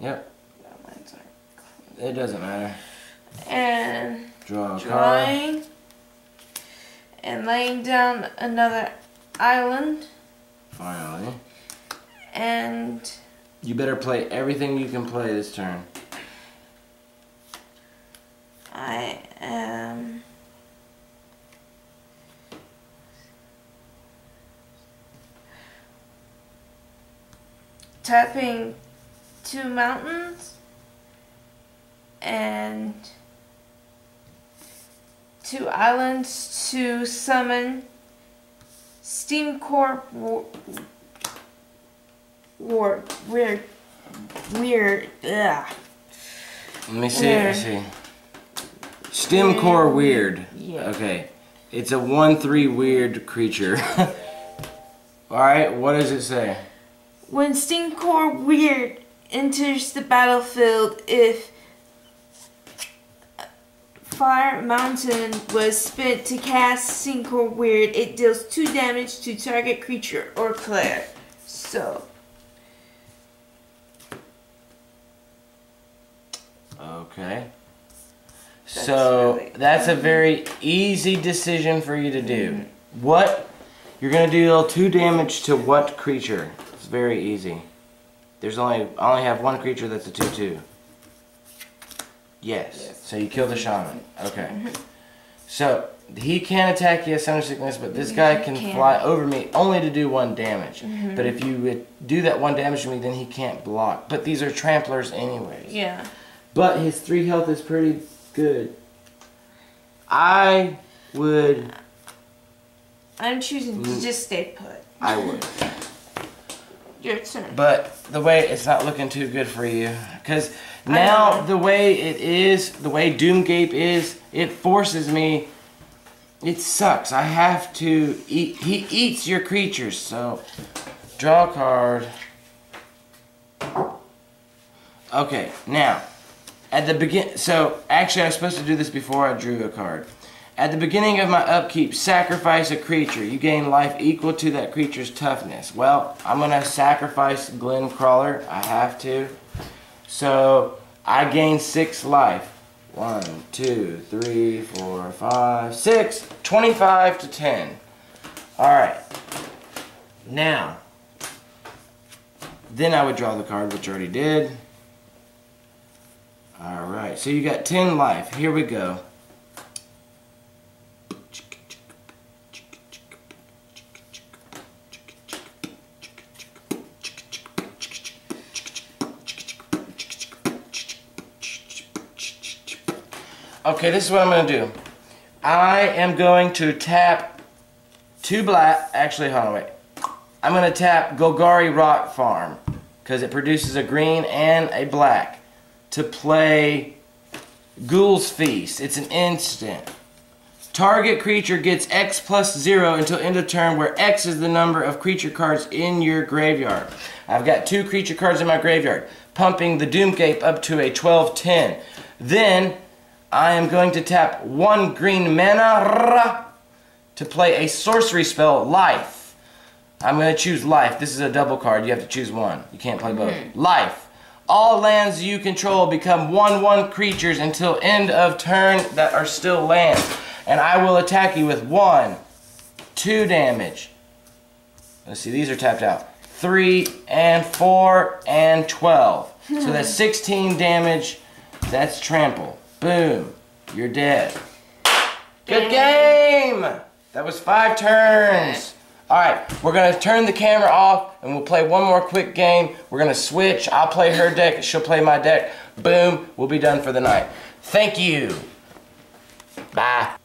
Yep. It doesn't matter. And draw a drawing. card. And laying down another island. Finally. And you better play everything you can play this turn. I am tapping 2 mountains and 2 islands to summon Steam Core Weird. Ugh. Let me see. Let's see. Stem core weird. Yeah. Okay. It's a 1/3 weird creature. Alright, what does it say? When Steam Core Weird enters the battlefield, if Fire Mountain was spent to cast Steam Core Weird, it deals 2 damage to target creature or player. So. Okay. So that's a very easy decision for you to do. What? You're gonna deal 2 damage to what creature? It's very easy. I only have 1 creature that's a 2/2. Yes. So you kill the shaman. Okay. So he can attack you as Thunder Sickness, but this guy can fly over me only to do 1 damage. But if you would do that 1 damage to me, then he can't block. But these are tramplers anyways. Yeah. But his 3 health is pretty good. I'm choosing to just stay put. I would. Your turn. But the way it's not looking too good for you. Because now the way it is, the way Doomgape is, it forces me. It sucks. I have to eat. He eats your creatures. So, draw a card. Okay, now. At the begin, so actually I was supposed to do this before I drew a card. At the beginning of my upkeep, sacrifice a creature. You gain life equal to that creature's toughness. Well, I'm gonna sacrifice Glen Crawler. I have to. So I gain 6 life. 1, 2, 3, 4, 5, 6. 25 to 10. Alright. Now, then I would draw the card, which I already did. Alright, so you got 10 life. Here we go. Okay, this is what I'm going to do. I am going to tap 2 black. Actually, hold on, wait. I'm going to tap Golgari Rock Farm because it produces a green and a black. To play Ghoul's Feast. It's an instant. Target creature gets X plus 0 until end of turn, where X is the number of creature cards in your graveyard. I've got 2 creature cards in my graveyard, pumping the Doomgape up to a 12/10. Then I am going to tap 1 green mana to play a sorcery spell, Life. I'm going to choose Life. This is a double card. You have to choose one. You can't play both. Life. All lands you control become 1/1 creatures until end of turn that are still lands. And I will attack you with 1, 2 damage. Let's see, these are tapped out. 3 and 4 and 12. So that's 16 damage. That's trample. Boom. You're dead. Good game! That was 5 turns. Alright, we're going to turn the camera off and we'll play one more quick game. We're going to switch. I'll play her deck, she'll play my deck. Boom, we'll be done for the night. Thank you. Bye.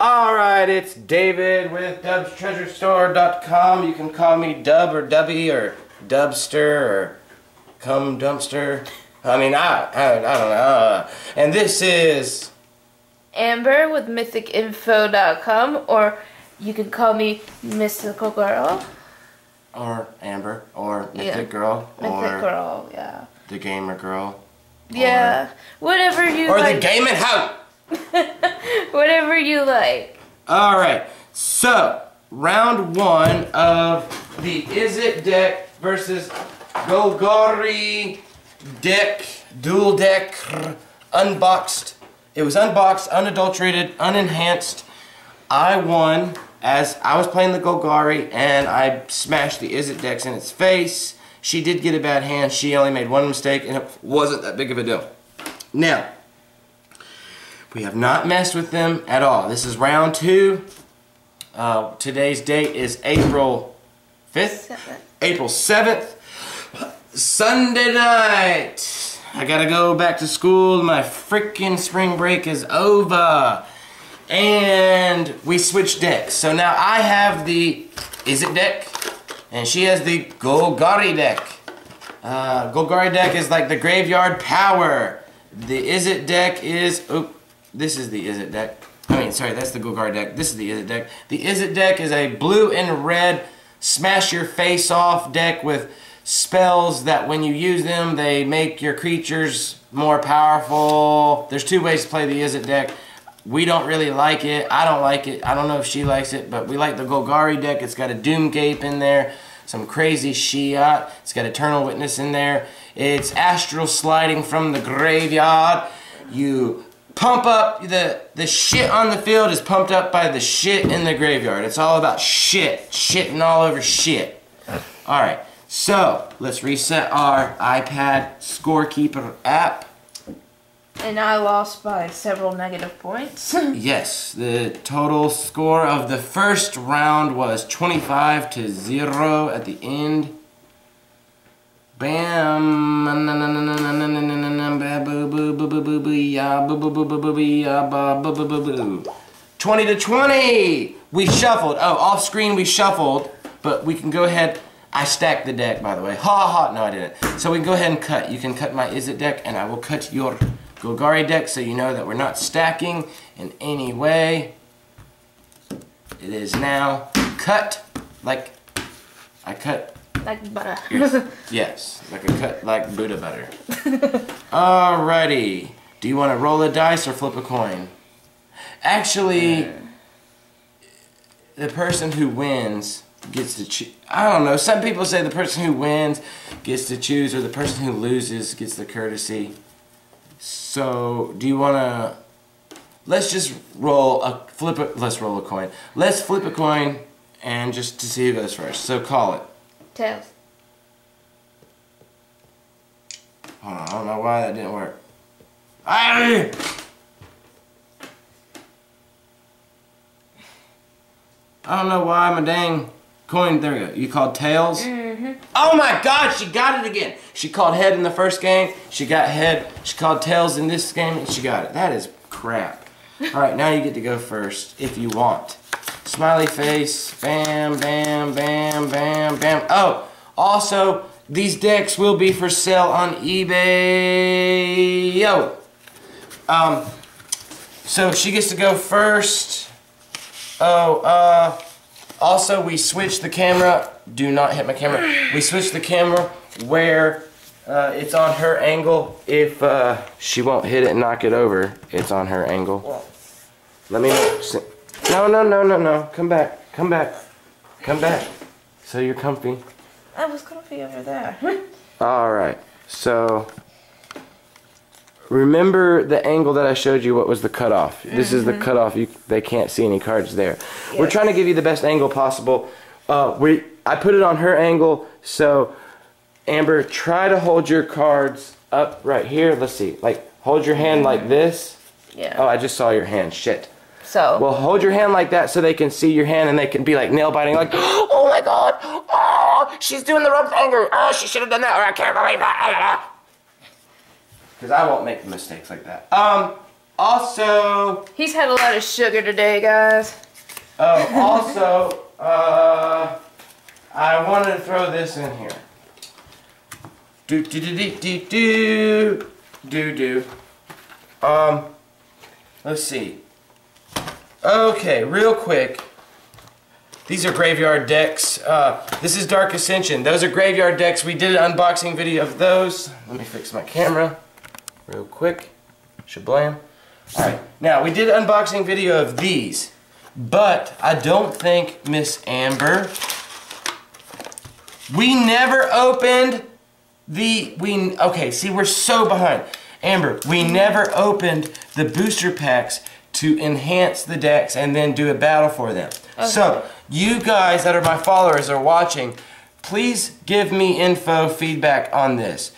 Alright, it's David with DubsTreasureStore.com. You can call me Dub or Dubby or Dubster or Cum Dumpster. I mean, I don't know. And this is Amber with MythicInfo.com, or you can call me Mystical Girl. Or Amber, or Mythic Girl. Mythic Girl, yeah. The Gamer Girl. Yeah, whatever you or like. Or the Gaming Hoe. Whatever you like. Alright, so, round 1 of the Izzet deck versus Golgari deck, dual deck, unboxed. It was unboxed, unadulterated, unenhanced. I won as I was playing the Golgari and I smashed the Izzet decks in its face. She did get a bad hand. She only made one mistake and it wasn't that big of a deal. Now, we have not messed with them at all. This is round 2. Today's date is April 5th? April 7th. Sunday night. I gotta go back to school. My freaking spring break is over. And we switched decks. So now I have the Izzet deck, and she has the Golgari deck. Golgari deck is like the graveyard power. The Izzet deck is, this is the Izzet deck. I mean, sorry, that's the Golgari deck. This is the Izzet deck. The Izzet deck is a blue and red smash your face off deck with spells that when you use them, they make your creatures more powerful. There's 2 ways to play the Izzet deck. We don't really like it. I don't like it. I don't know if she likes it, but we like the Golgari deck. It's got a Doomgape in there, some crazy shiit. It's got Eternal Witness in there. It's astral sliding from the graveyard. You pump up, the shit on the field is pumped up by the shit in the graveyard. It's all about shit. Shitting all over shit. Alright, so let's reset our iPad scorekeeper app. And I lost by several negative points. Yes, the total score of the first round was 25-0 at the end. Bam! 20-20! We shuffled. Oh, off screen we shuffled, but we can go ahead. I stacked the deck, by the way. Ha ha! No, I didn't. So we can go ahead and cut. You can cut my Izzet deck, and I will cut your Golgari deck, so you know that we're not stacking in any way. It is now cut like I cut like butter. Yes, like a cut like Buddha butter. Alrighty. Do you want to roll a dice or flip a coin? Actually, the person who wins gets to choose. I don't know. Some people say the person who wins gets to choose, or the person who loses gets the courtesy. So, do you want to... Let's just roll a... Let's roll a coin. Let's flip a coin and just to see who goes first. So, call it. Tails. Hold on, I don't know why that didn't work. I don't know why my dang coin... There we go. You called tails? Oh my god, she got it again. She called head in the first game. She got head. She called tails in this game, and she got it. That is crap. Alright, now you get to go first, if you want. Smiley face. Bam, bam, bam, bam, bam. Oh, also, these decks will be for sale on eBay. Yo. So she gets to go first. Also, we switched the camera. Do not hit my camera. We switched the camera where it's on her angle. If she won't hit it and knock it over, it's on her angle. Let me know. No. Come back. Come back. Come back. So you're comfy. I was comfy over there. Alright. So, remember the angle that I showed you, what was the cutoff. This is the cutoff. They can't see any cards there. Yes. We're trying to give you the best angle possible. I put it on her angle, so Amber, try to hold your cards up right here. Let's see. Like, hold your hand like this. Yeah. Oh, I just saw your hand. Shit. So. Well, hold your hand like that so they can see your hand and they can be like nail biting, like, oh my god, oh, she's doing the wrong finger. Oh, she should have done that, or I can't believe that. Because I won't make mistakes like that. Also. He's had a lot of sugar today, guys. Oh, also, I wanted to throw this in here. Let's see. Okay, real quick. These are graveyard decks. This is Dark Ascension. Those are graveyard decks. We did an unboxing video of those. Let me fix my camera real quick. Shablam. Alright, now we did an unboxing video of these. But I don't think, Miss Amber, we never opened the, okay, see, we're so behind. Amber, we never opened the booster packs to enhance the decks and then do a battle for them. Okay. So, you guys that are my followers are watching, please give me info, feedback on this.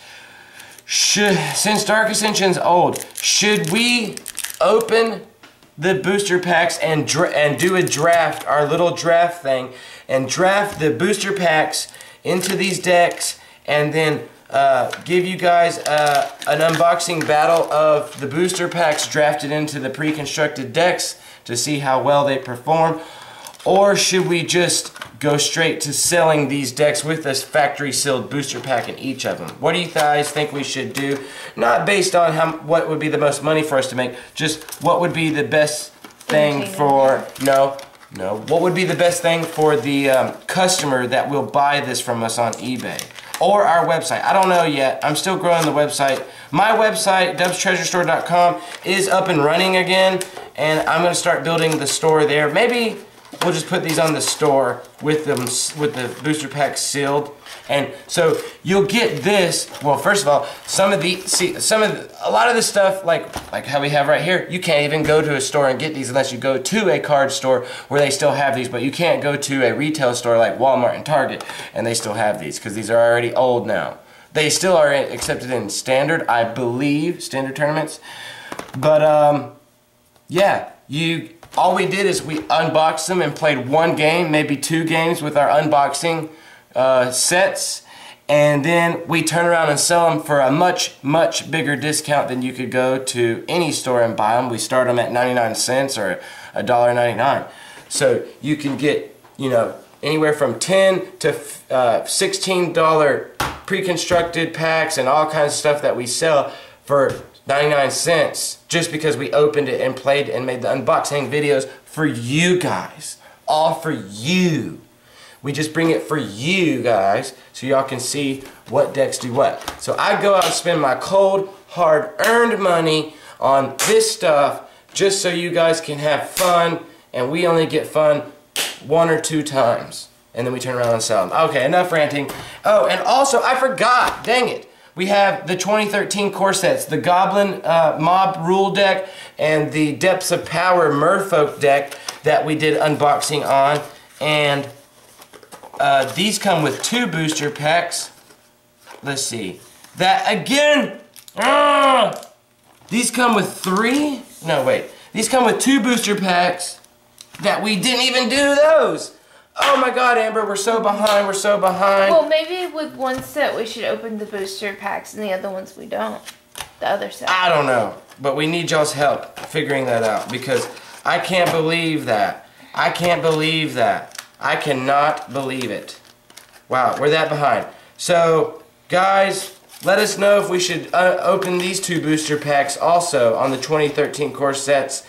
Since Dark Ascension's old, should we open the booster packs and do a draft, our little draft thing, and draft the booster packs into these decks, and then give you guys an unboxing battle of the booster packs drafted into the pre-constructed decks to see how well they perform? Or should we just go straight to selling these decks with this factory sealed booster pack in each of them? What do you guys think we should do? Not based on what would be the most money for us to make, just what would be the best thing for, what would be the best thing for the customer that will buy this from us on eBay or our website. I don't know yet. I'm still growing the website. My website, dubstreasurestore.com, is up and running again, and I'm going to start building the store there. Maybe we'll just put these on the store with the booster packs sealed, and so you'll get this. Well, first of all, a lot of this stuff, like how we have right here, you can't even go to a store and get these unless you go to a card store where they still have these. But you can't go to a retail store like Walmart and Target and they still have these because these are already old now. They still are accepted in standard, I believe, standard tournaments. But yeah, all we did is we unboxed them and played one game, maybe 2 games with our unboxing sets, and then we turn around and sell them for a much, much bigger discount than you could go to any store and buy them. We start them at 99 cents or $1.99. So you can get, anywhere from $10 to $16 pre-constructed packs and all kinds of stuff that we sell for 99 cents just because we opened it and played and made the unboxing videos for you guys. All for you. We just bring it for you guys so y'all can see what decks do what. So I go out and spend my cold, hard-earned money on this stuff just so you guys can have fun, and we only get fun 1 or 2 times. And then we turn around and sell them. Okay, enough ranting. Oh, and also, I forgot, dang it. We have the 2013 core sets, the Goblin Mob Rule deck and the Depths of Power Merfolk deck that we did unboxing on. And these come with 2 booster packs. Let's see. That again, these come with 3? No, wait. These come with 2 booster packs that we didn't even do those. Oh my God, Amber, we're so behind, we're so behind. Well, maybe with one set we should open the booster packs and the other ones we don't. The other set. I don't know, but we need y'all's help figuring that out because I can't believe that. I can't believe that. I cannot believe it. Wow, we're that behind. So, guys, let us know if we should open these 2 booster packs also on the 2013 core sets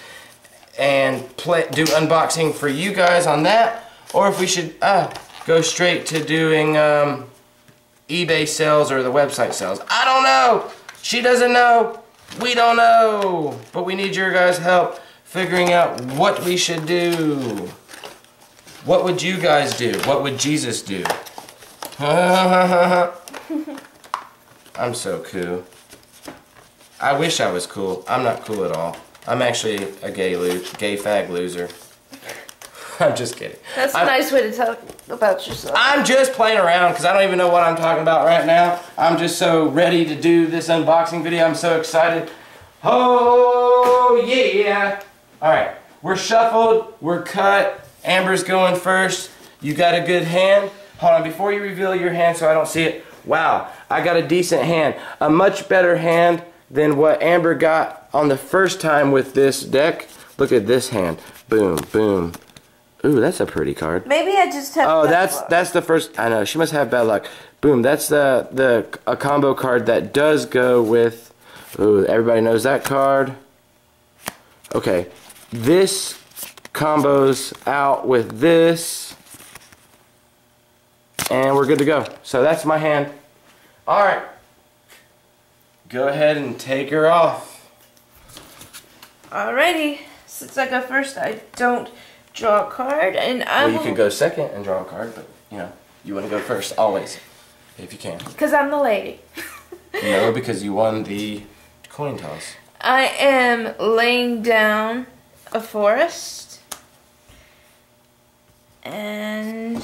and do unboxing for you guys on that. Or if we should go straight to doing eBay sales or the website sales. I don't know. She doesn't know. We don't know. But we need your guys' help figuring out what we should do. What would you guys do? What would Jesus do? I'm so cool. I wish I was cool. I'm not cool at all. I'm actually a gay fag loser. I'm just kidding. That's a nice way to talk about yourself. I'm just playing around because I don't even know what I'm talking about right now. I'm just so ready to do this unboxing video. I'm so excited. Oh, yeah. All right. We're shuffled. We're cut. Amber's going first. You got a good hand. Hold on. Before you reveal your hand so I don't see it. Wow. I got a decent hand. A much better hand than what Amber got on the first time with this deck. Look at this hand. Boom, boom. Ooh, that's a pretty card. Maybe I just have. Oh, that's the first. I know she must have bad luck. Boom, that's a combo card that does go with. Ooh, everybody knows that card. Okay, this combos out with this, and we're good to go. So that's my hand. All right, go ahead and take her off. Alrighty, since I go first, I don't draw a card, and Well, you could go second and draw a card, but you want to go first always, if you can. Because I'm the lady. No, because you won the coin toss. I am laying down a forest, And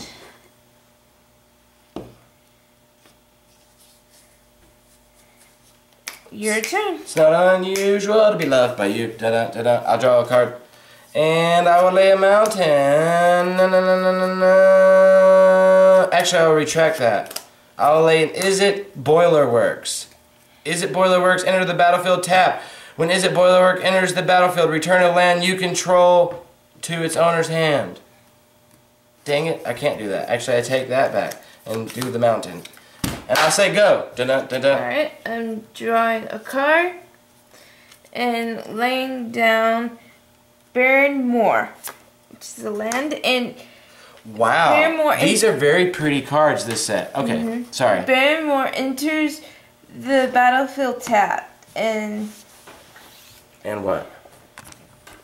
your turn. It's not unusual to be loved by you. Da-da, da-da. I'll draw a card. And I will lay a mountain. Na, na, na, na, na, na. Actually, I will retract that. I will lay an Izzet Boiler Works. Izzet Boiler Works, enter the battlefield, tap. When Izzet Boiler Works enters the battlefield, return a land you control to its owner's hand. Dang it, I can't do that. Actually, I take that back and do the mountain. And I'll say go. Dun-dun, dun-dun. Alright, I'm drawing a card and laying down Baron Moor, which is the land, and wow, these are very pretty cards, this set. Okay, sorry. Baron Moor enters the battlefield tap, and what?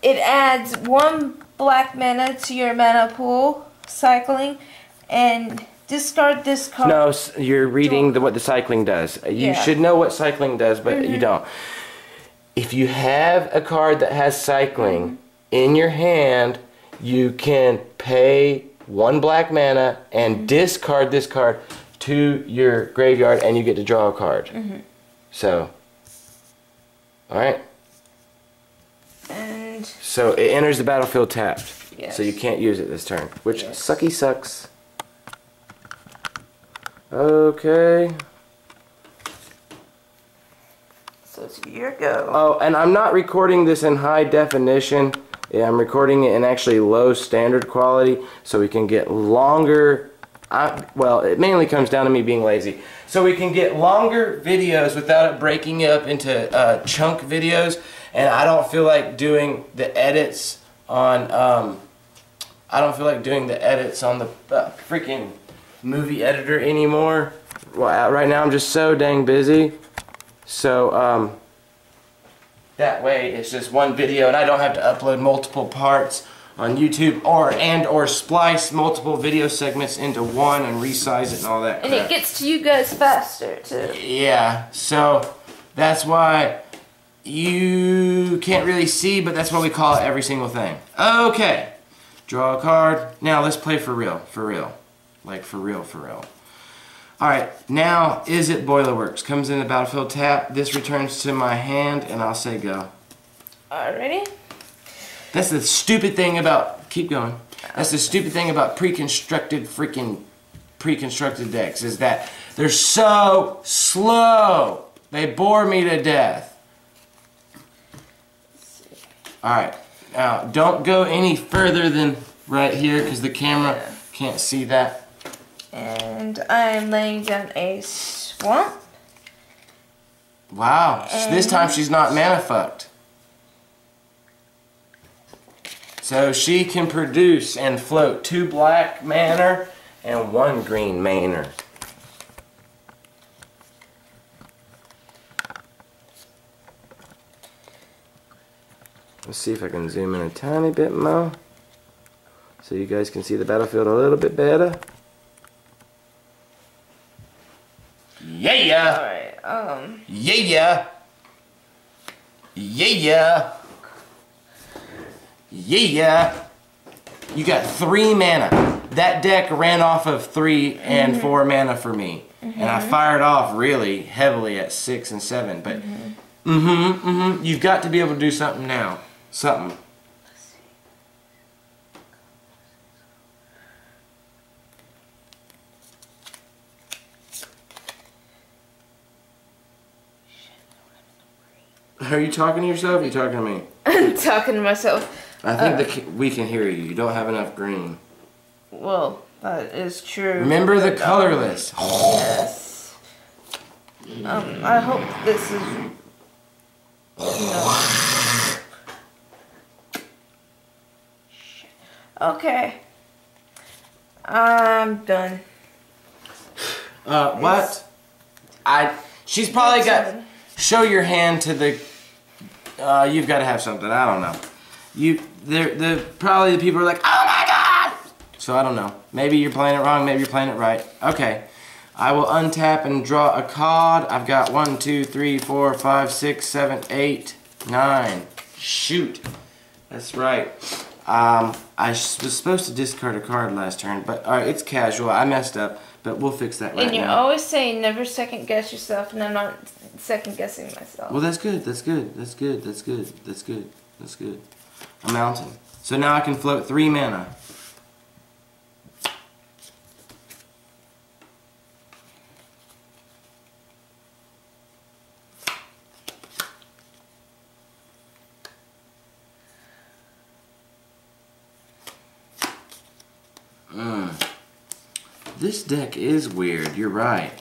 It adds 1 black mana to your mana pool, cycling, and discard this card. No, you're reading what the cycling does. You should know what cycling does, but you don't. If you have a card that has cycling in your hand, you can pay 1 black mana and discard this card to your graveyard, and you get to draw a card. So, alright. And so it enters the battlefield tapped. Yes. So you can't use it this turn, which sucky sucks. Okay. So it's your go. Oh, and I'm not recording this in high definition. Yeah, I'm recording it in actually low standard quality so we can get longer. Well, it mainly comes down to me being lazy. So we can get longer videos without it breaking up into chunk videos. And I don't feel like doing the edits on the freaking movie editor anymore. Well, right now I'm just so dang busy. So that way it's just one video and I don't have to upload multiple parts on YouTube or splice multiple video segments into one and resize it and all that crap. And it gets to you guys faster too. Yeah, so that's why you can't really see, but that's why we call it every single thing. Okay, draw a card. Now let's play for real, like for real. Alright, now Izzet Boiler Works comes in the battlefield tap. This returns to my hand and I'll say go. Alrighty. That's the stupid thing about, keep going. That's the stupid thing about pre-constructed decks, is that they're so slow. They bore me to death. Alright, now don't go any further than right here because the camera can't see that. And I'm laying down a swamp. Wow, this time she's not mana fucked. So she can produce and float 2 black mana and 1 green mana. Let's see if I can zoom in a tiny bit more so you guys can see the battlefield a little bit better. Yeah! Alright, Yeah! Yeah! Yeah! You got 3 mana. That deck ran off of 3 and 4 mana for me. And I fired off really heavily at 6 and 7. But, you've got to be able to do something now. Something. Are you talking to yourself or are you talking to me? I'm talking to myself. I think we can hear you. You don't have enough green. Well, that is true. Remember the colorless. Yes. I hope this is... No. Okay. I'm done. What? She's probably got... Show your hand to the... you've got to have something. I don't know. Probably the people are like, oh my god! So I don't know. Maybe you're playing it wrong. Maybe you're playing it right. Okay. I will untap and draw a card. I've got 1, 2, 3, 4, 5, 6, 7, 8, 9. Shoot. That's right. I was supposed to discard a card last turn, but alright, it's casual. I messed up, but we'll fix that right now. And you're always saying never second guess yourself, and I'm not second guessing myself. Well, that's good. That's good. That's good. That's good. That's good. That's good. A mountain. So now I can float 3 mana. This deck is weird, you're right.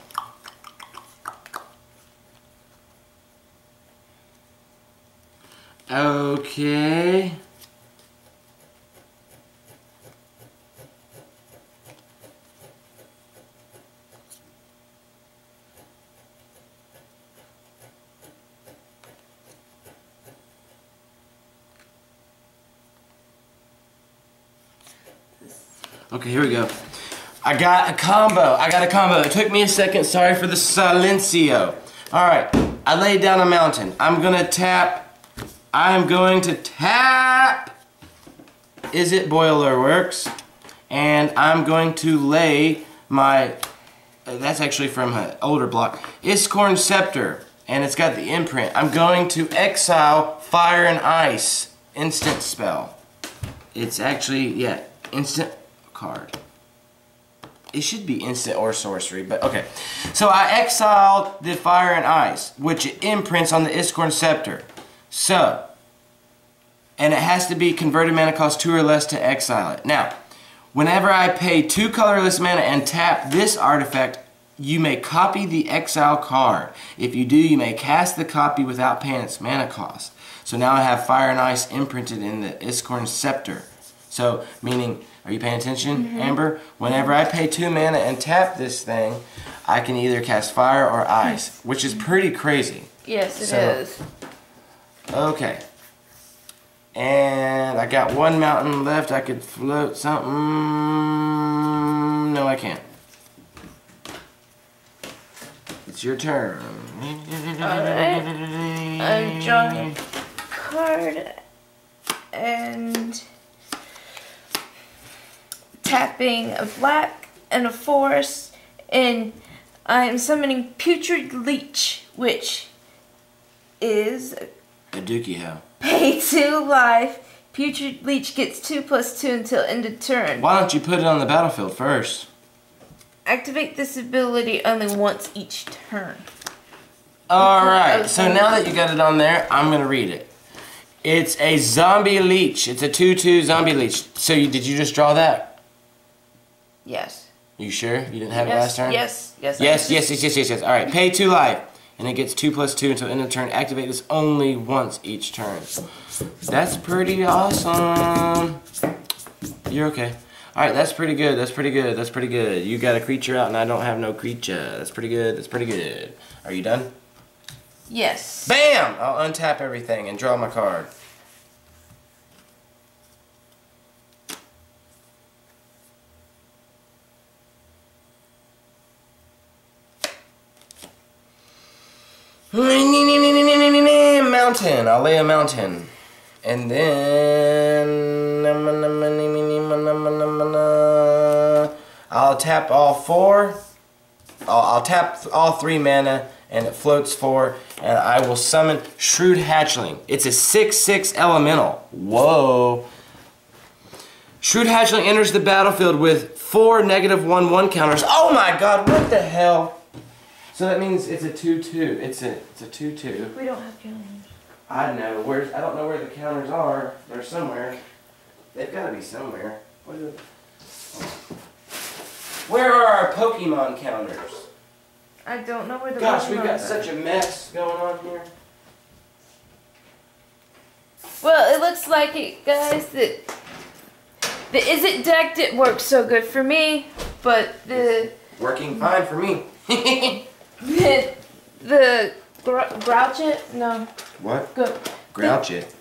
Okay. Okay, here we go. I got a combo. It took me a second. Sorry for the silencio. Alright, I laid down a mountain. I'm going to tap Izzet Boiler Works. And I'm going to lay my, that's actually from an older block, Iskorn Scepter. And it's got the imprint. I'm going to exile Fire and Ice. Instant spell. It's actually, yeah, instant card. It should be instant or sorcery, but okay. So I exiled the Fire and Ice, which it imprints on the Iskorn Scepter. So, and it has to be converted mana cost 2 or less to exile it. Now, whenever I pay 2 colorless mana and tap this artifact, you may copy the exile card. If you do, you may cast the copy without paying its mana cost. So now I have Fire and Ice imprinted in the Iskorn Scepter. So, meaning, are you paying attention, Amber? Whenever I pay 2 mana and tap this thing, I can either cast Fire or Ice, which is pretty crazy. Yes, it is. Okay. And I got 1 mountain left. I could float something. No, I can't. It's your turn. Alright. I'm drawing a card and tapping a black and a forest, and I'm summoning Putrid Leech, which is A dookie how. pay 2 life. Putrid Leech gets 2/2 until end of turn. Why don't you put it on the battlefield first? Activate this ability only once each turn. Alright, so now that you got it on there, I'm going to read it. It's a zombie leech. It's a 2/2 zombie leech. So did you just draw that? Yes. You sure? You didn't have it last turn? Yes. Yes. Alright, pay 2 life. And it gets 2/2 until end of turn. Activate this only once each turn. That's pretty awesome. You're okay. Alright, that's pretty good. That's pretty good. That's pretty good. You got a creature out and I don't have no creature. That's pretty good. That's pretty good. Are you done? Yes. Bam! I'll untap everything and draw my card. Mountain. I'll lay a mountain. And then I'll tap all 4. I'll tap all 3 mana and it floats 4, and I will summon Shrewd Hatchling. It's a 6/6 elemental. Whoa. Shrewd Hatchling enters the battlefield with 4 -1/1 counters. Oh my god, what the hell? So that means it's a 2/2. It's a 2/2. We don't have counters. I know. I don't know where the counters are. They're somewhere. They've got to be somewhere. Where are our Pokemon counters? I don't know where the Gosh, Pokemon we've got are. such a mess going on here. Well, it looks like it, guys, that the Izzet deck didn't work so good for me, but the Working fine for me. the Grouchet? No. What? Go. Grouch it.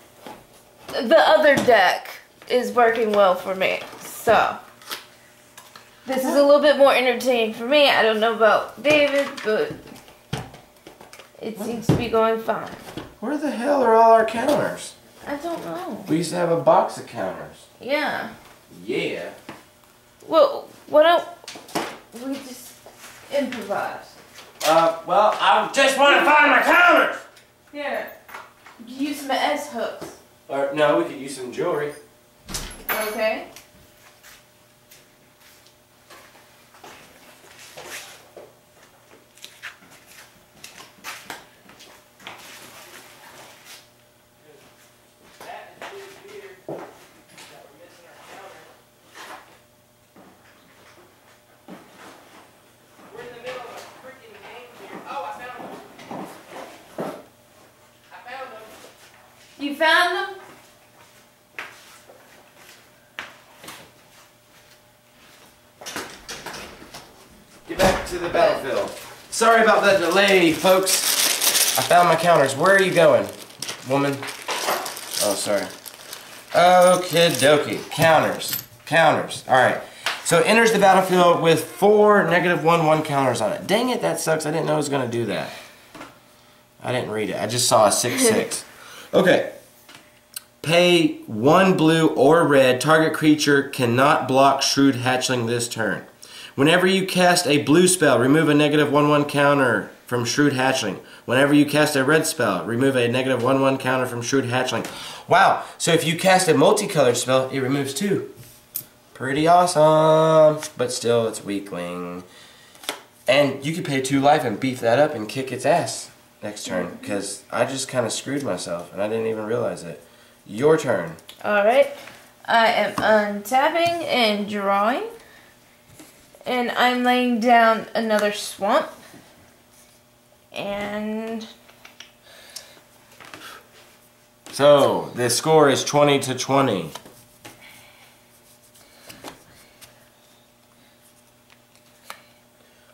The other deck is working well for me, so this is a little bit more entertaining for me. I don't know about David, but it seems to be going fine. Where the hell are all our counters? I don't know. We used to have a box of counters. Yeah. Yeah. Well, what else? We just improvise. Well, I just want to find my counters! Here. You can use some S hooks. Or, no, we could use some jewelry. Okay. You found them? Get back to the battlefield. Sorry about that delay, folks. I found my counters. Where are you going, woman? Oh, sorry. Okie dokie. Counters. Counters. Alright. So it enters the battlefield with 4 -1/1 counters on it. Dang it, that sucks. I didn't know it was going to do that. I didn't read it. I just saw a 6/6. Okay. Pay 1 blue or red. Target creature cannot block Shrewd Hatchling this turn. Whenever you cast a blue spell, remove a -1/1 counter from Shrewd Hatchling. Whenever you cast a red spell, remove a -1/1 counter from Shrewd Hatchling. Wow, so if you cast a multicolored spell, it removes 2. Pretty awesome. But still, it's weakling. And you could pay 2 life and beef that up and kick its ass next turn. Because I just kind of screwed myself and I didn't even realize it. Your turn. Alright. I am untapping and drawing. And I'm laying down another swamp. And so the score is 20-20.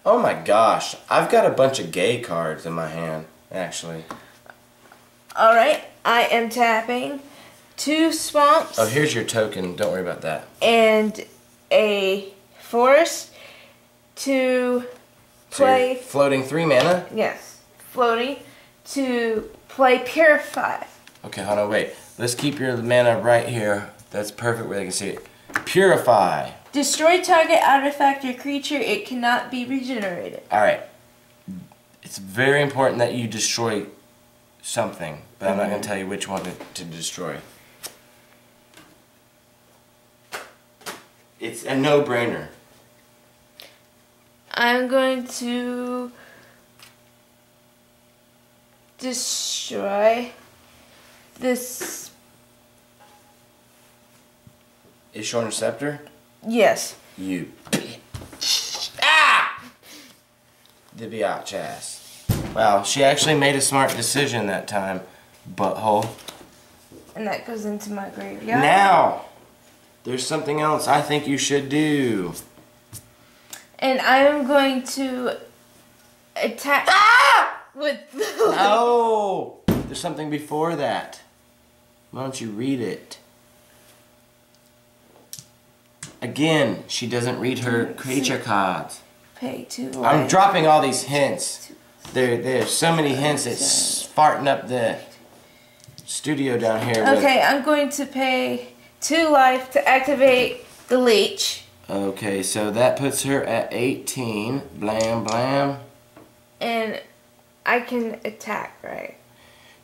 Oh my gosh, I've got a bunch of gay cards in my hand, actually. alright, I am tapping 2 swamps. Oh, here's your token. Don't worry about that. And a forest to play. So floating 3 mana? Yes, floating to play Purify. Okay, hold on, wait. Let's keep your mana right here. That's perfect where they can see it. Purify. Destroy target artifact or creature. It cannot be regenerated. Alright. It's very important that you destroy something, but I'm not going to tell you which one to destroy. It's a no-brainer. I'm going to destroy this. Ishorn Scepter? Yes. You. Ah! The biatch ass. Wow, she actually made a smart decision that time, butthole. And that goes into my graveyard. Now, there's something else I think you should do. And I'm going to attack with the... No! There's something before that. Why don't you read it? Again, she doesn't read her creature cards. Pay 2 life. I'm dropping all these hints. There's so many hints it's farting up the studio down here. Okay, I'm going to pay 2 life to activate the leech. Okay, so that puts her at 18. Blam, blam. And I can attack, right?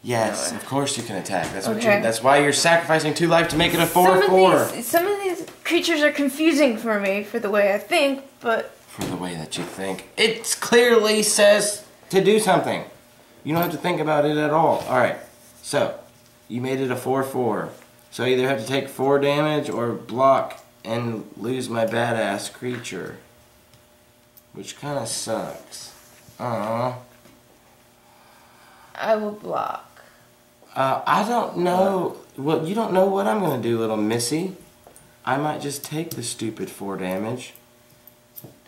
Yes, of course you can attack. That's what Okay. that's why you're sacrificing 2 life to make it a 4/4. Some of these creatures are confusing for me for the way I think, but For the way that you think. It clearly says to do something. You don't have to think about it at all. Alright, so you made it a 4/4. So I either have to take 4 damage or block and lose my badass creature. Which kind of sucks. Aww. I will block. I don't know. Well, you don't know what I'm going to do, little missy. I might just take the stupid 4 damage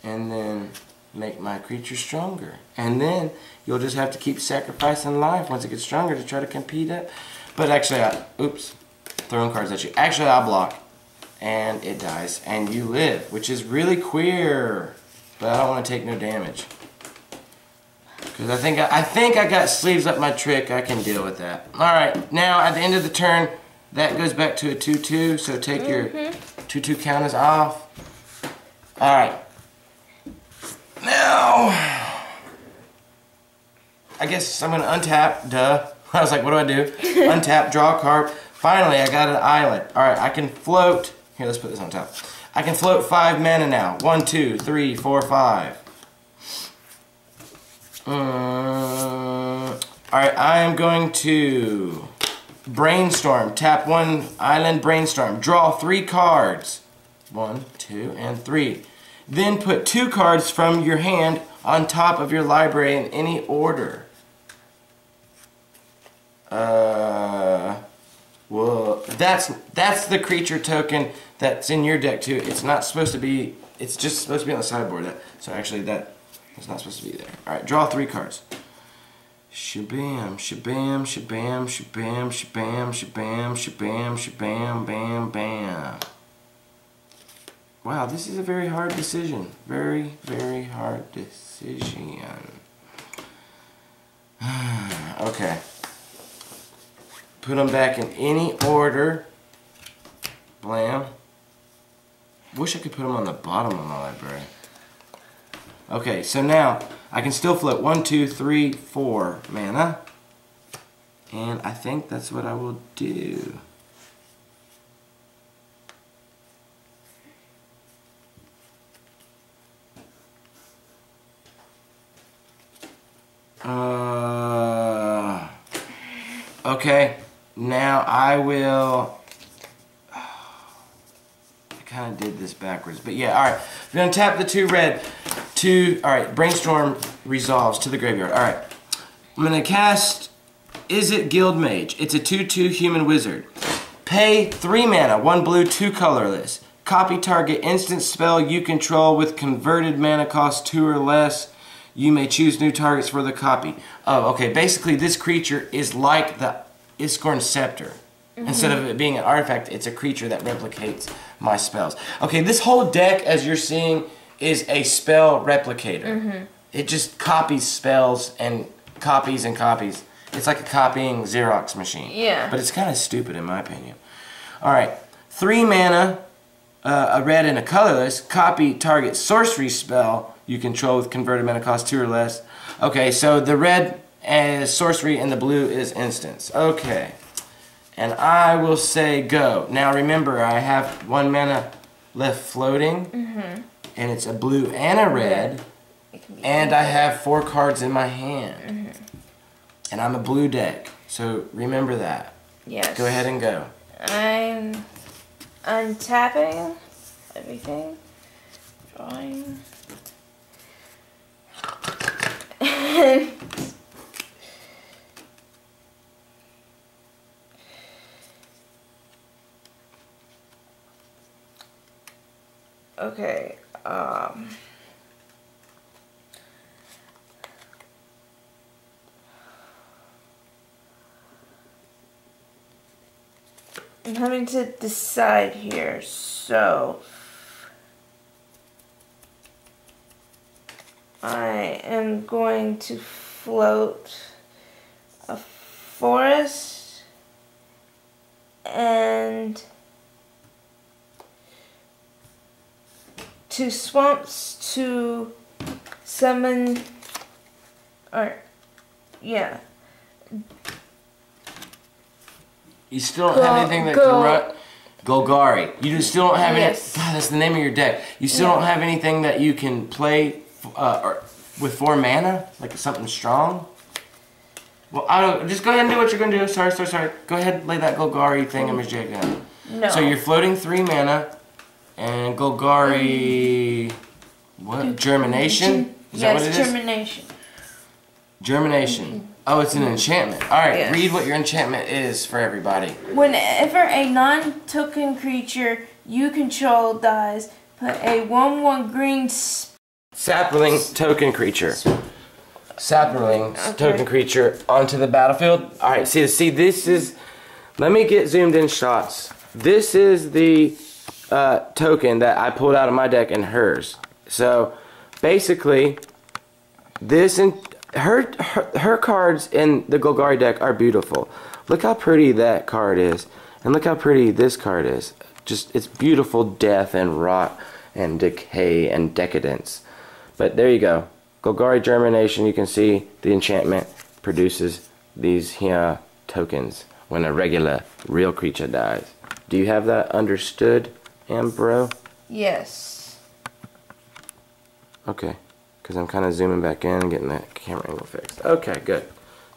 and then make my creature stronger. And then you'll just have to keep sacrificing life once it gets stronger to try to compete it. But actually, oops, throwing cards at you. Actually, I'll block. And it dies. And you live, which is really queer. But I don't want to take no damage. Because I think I got sleeves up my trick. I can deal with that. Alright, now at the end of the turn, That goes back to a 2-2, so take your 2-2 counters off. Alright. Now, I guess I'm going to untap, duh. I was like, what do I do? Untap, draw a card. Finally, I got an island. Alright, I can float. Here, let's put this on top. I can float 5 mana now. 1, 2, 3, 4, 5. Alright, I am going to brainstorm. Tap 1 island, brainstorm. Draw 3 cards. 1, 2, and 3. Then put 2 cards from your hand on top of your library in any order. Well, that's the creature token that's in your deck too. It's not supposed to be, it's just supposed to be on the sideboard. So actually that is not supposed to be there. Alright, draw 3 cards. Shabam, shabam, shabam, shabam, shabam, shabam, shabam, shabam, bam, bam. Wow, this is a very hard decision. Very, very hard decision. Okay. Put them back in any order. Blam. Wish I could put them on the bottom of my library. Okay, so now I can still float 1, 2, 3, 4 mana. And I think that's what I will do. Okay, now I will. I kind of did this backwards, but yeah, alright. We're going to tap the 2 red. Alright, brainstorm resolves to the graveyard. Alright, I'm going to cast Izzet Guildmage. It's a 2/2 human wizard. Pay 3 mana, 1 blue, 2 colorless. Copy target instant spell you control with converted mana cost 2 or less. You may choose new targets for the copy. Oh, okay. Basically, this creature is like the Iskorn Scepter. Instead of it being an artifact, it's a creature that replicates my spells. Okay, this whole deck, as you're seeing, is a spell replicator. It just copies spells and copies and copies. It's like a copying Xerox machine. Yeah. But it's kind of stupid in my opinion. Alright, 3 mana, a red and a colorless. Copy target sorcery spell you control with converted mana cost 2 or less. Okay, so the red is sorcery and the blue is instants. Okay. And I will say go. Now remember, I have 1 mana left floating. And it's a blue and a red. And I have 4 cards in my hand. And I'm a blue deck. So remember that. Yes. Go ahead and go. I'm untapping everything. Drawing. Okay, I'm having to decide here, so I am going to float a forest and 2 swamps to summon, or, yeah. You still don't have anything that can run? Golgari. You still don't have any, God, that's the name of your deck. You still don't have anything that you can play with 4 mana? Like something strong? Well, I don't, just go ahead and do what you're going to do. Sorry. Go ahead and lay that Golgari thingamajig down. No. So you're floating 3 mana. And Golgari, what? Germination? Is that what it is? Germination. Germination. Oh, it's an enchantment. Alright, read what your enchantment is for everybody. Whenever a non-token creature you control dies, put a 1/1 green sapling token creature. Sapling token creature onto the battlefield. Alright, see, this is, let me get zoomed in shots. This is the token that I pulled out of my deck and hers. So basically, this and her cards in the Golgari deck are beautiful. Look how pretty that card is. And look how pretty this card is. Just, it's beautiful death and rot and decay and decadence. But there you go. Golgari Germination, you can see the enchantment produces these here tokens when a regular real creature dies. Do you have that understood, Ambro? Yes. Okay, because I'm kind of zooming back in and getting that camera angle fixed. Okay, good.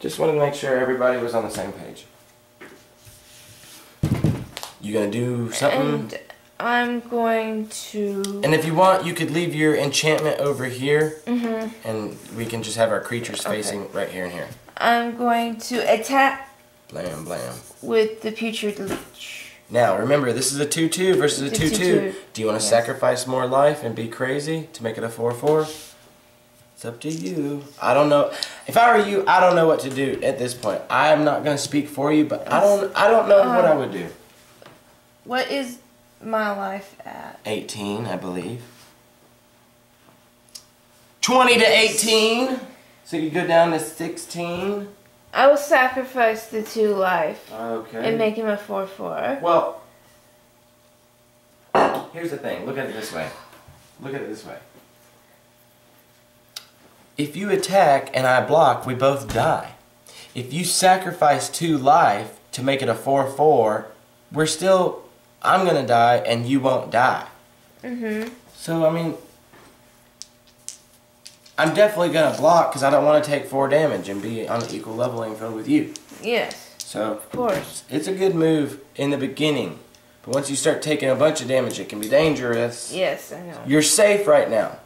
Just wanted to make sure everybody was on the same page. You gonna do something? And I'm going to... And if you want, you could leave your enchantment over here. And we can just have our creatures facing right here and here. I'm going to attack Blam, blam. with the Putrid Leech. Now, remember, this is a 2-2 versus a 2-2. Do you want to sacrifice more life and be crazy to make it a 4-4? It's up to you. I don't know. If I were you, I don't know what to do at this point. I'm not going to speak for you, but I don't know what I would do. What is my life at? 18, I believe. 20 to 18. So you go down to 16. I will sacrifice the 2 life. Okay. And make him a 4-4. Well, here's the thing. Look at it this way. Look at it this way. If you attack and I block, we both die. If you sacrifice 2 life to make it a 4-4, we're still... I'm going to die and you won't die. So, I mean... I'm definitely going to block because I don't want to take 4 damage and be on an equal leveling field with you. Yes. So, of course. It's a good move in the beginning. But once you start taking a bunch of damage, it can be dangerous. Yes, I know. You're safe right now.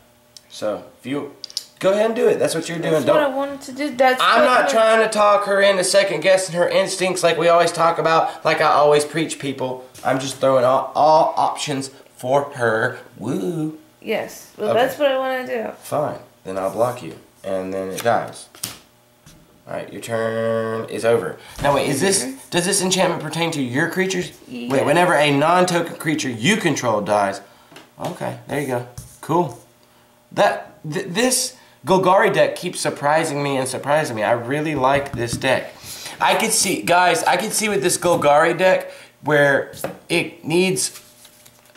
So, if you... Go ahead and do it. That's what you're doing. That's what I wanted to do. I'm not trying to talk her into second guessing her instincts like we always talk about, like I always preach people. I'm just throwing all options for her. Woo. Yes. Well, that's what I want to do. Fine. Then I'll block you. And then it dies. Alright, your turn is over. Now wait, does this enchantment pertain to your creatures? Yeah. Wait, whenever a non-token creature you control dies. Okay, there you go. Cool. This Golgari deck keeps surprising me. I really like this deck. I could see, guys, with this Golgari deck where it needs,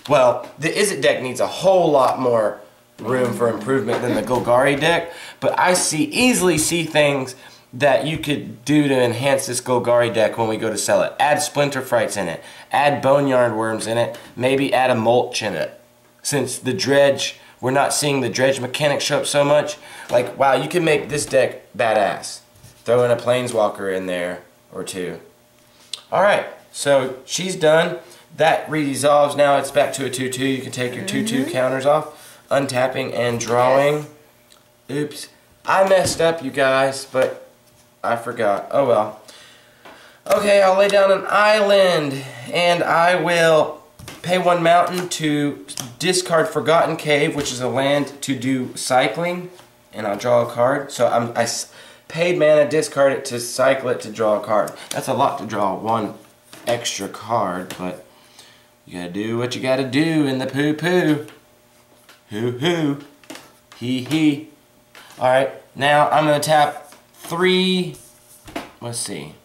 well, the Izzet deck needs a whole lot more room for improvement than the Golgari deck, but I easily see things that you could do to enhance this Golgari deck when we go to sell it. Add Splinter Frights in it, add Boneyard Worms in it, maybe add a Mulch in it. Since the Dredge, we're not seeing the Dredge mechanic show up so much. Like, wow, you can make this deck badass. Throw in a Planeswalker in there, or 2. Alright, so she's done. That resolves now. It's back to a 2-2. You can take your 2-2 counters off. Untapping and drawing. Oops. I messed up, you guys, but I forgot. Oh well. Okay, I'll lay down an island, and I will pay 1 mountain to discard Forgotten Cave, which is a land to do cycling, and I'll draw a card. So I paid mana, discard it to cycle it to draw a card. That's a lot to draw 1 extra card, but you gotta do what you gotta do in the poo-poo. Hoo-hoo. Hee-hee. Alright, now I'm gonna tap 3... Let's see.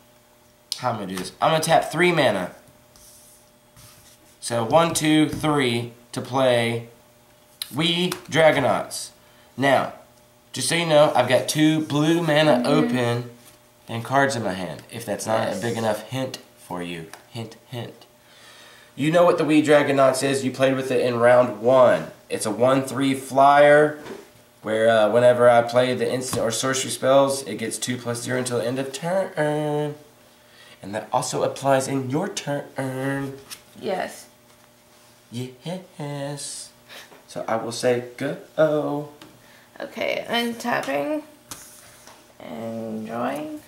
How am I gonna do this? I'm gonna tap 3 mana. So 1, 2, 3 to play We Dragonauts. Now, just so you know, I've got 2 blue mana open and cards in my hand. If that's not a big enough hint for you. Hint, hint. You know what the We Dragonauts is. You played with it in round 1. It's a 1/3 flyer where whenever I play the instant or sorcery spells, it gets 2+0 until the end of turn. And that also applies in your turn. Yes. Yes. So I will say go. Okay, untapping and drawing.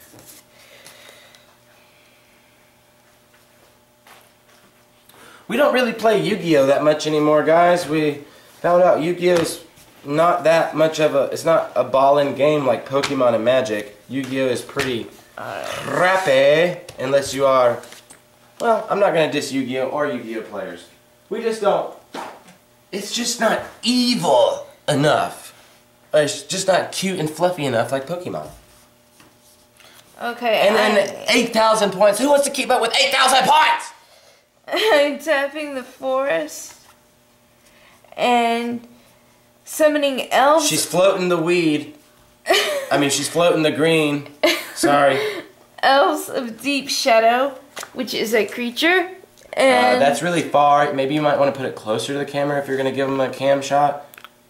We don't really play Yu-Gi-Oh that much anymore, guys. We found out Yu-Gi-Oh is not that much of a, it's not a ball-in game like Pokemon and Magic. Yu-Gi-Oh is pretty crappy unless you are, well, I'm not going to diss Yu-Gi-Oh or Yu-Gi-Oh players. We just don't, it's just not evil enough. It's just not cute and fluffy enough like Pokemon. Okay. And then 8,000 points. Who wants to keep up with 8,000 points? I'm tapping the forest and summoning elves. She's floating the weed. I mean, she's floating the green. Sorry. Elves of Deep Shadow, which is a creature. And that's really far. Maybe you might want to put it closer to the camera if you're going to give them a cam shot.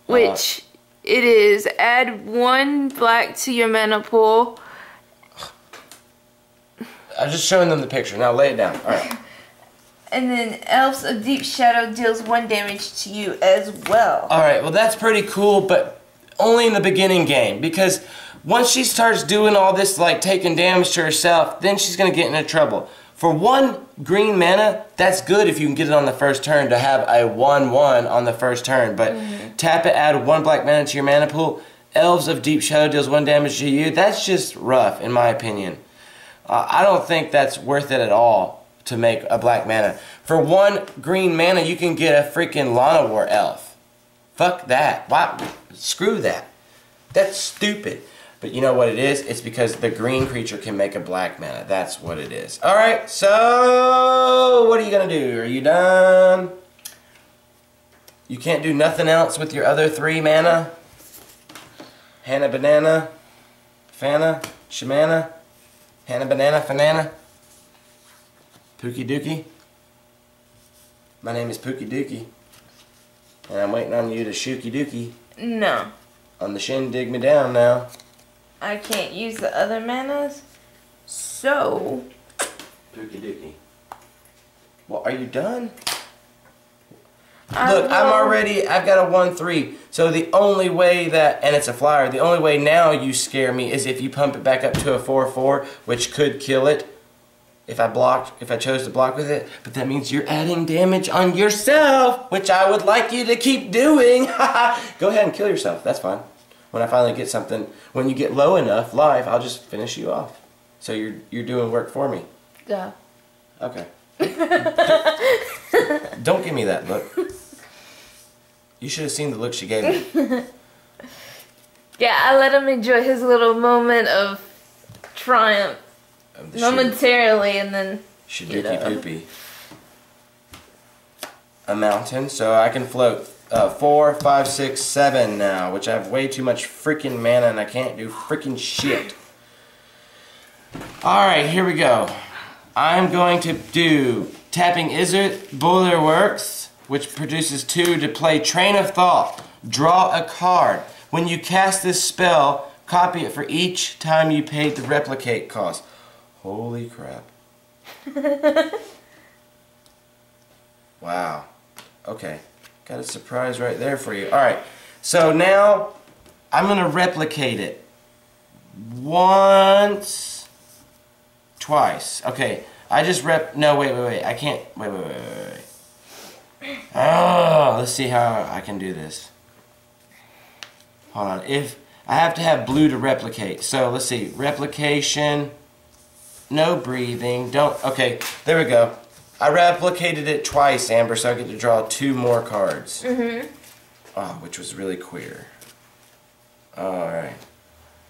Which it is. Add 1 black to your mana pool. I'm just showing them the picture. Now lay it down. Alright. And then Elves of Deep Shadow deals 1 damage to you as well. Alright, well that's pretty cool, but only in the beginning game. Because once she starts doing all this, like taking damage to herself, then she's going to get into trouble. For 1 green mana, that's good if you can get it on the first turn to have a 1/1 on the first turn. But tap it, add 1 black mana to your mana pool. Elves of Deep Shadow deals 1 damage to you. That's just rough, in my opinion. I don't think that's worth it at all to make a black mana. For 1 green mana, you can get a freaking Llanowar elf. Fuck that. Why? Screw that. That's stupid. But you know what it is? It's because the green creature can make a black mana. That's what it is. Alright, so what are you going to do? Are you done? You can't do nothing else with your other 3 mana? Hannah Banana? Fana? Shamana? Hannah Banana? Fanana? Pookie Dookie? My name is Pookie Dookie. And I'm waiting on you to shookie dookie. No. On the shin, dig me down now. I can't use the other manas. So. Pookie dookie. Well, are you done? I Look, I've got a 1/3. So the only way that, and it's a flyer, the only way now you scare me is if you pump it back up to a 4/4, which could kill it if I chose to block with it. But that means you're adding damage on yourself, which I would like you to keep doing. Go ahead and kill yourself. That's fine. When I finally get something, when you get low enough live, I'll just finish you off. So you're doing work for me. Duh. Okay. Don't give me that look. You should have seen the look she gave me. Yeah, I let him enjoy his little moment of triumph momentarily, and then Shidookie poopy. A mountain, so I can float 4, 5, 6, 7 now, which I have way too much freaking mana and I can't do freaking shit. Alright, here we go. I'm going to do tapping Izzet Duel works, which produces 2 to play Train of Thought. Draw a card. When you cast this spell, copy it for each time you paid the replicate cost. Holy crap. Wow. Okay. Got a surprise right there for you. Alright. So now I'm going to replicate it. Once. Twice. Okay. I just no, wait. I can't. Wait. Oh, let's see how I can do this. Hold on. If I have to have blue to replicate. So let's see. Replication. No breathing. Don't. Okay. There we go. I replicated it twice, Amber, so I get to draw 2 more cards. Oh, which was really queer. Alright.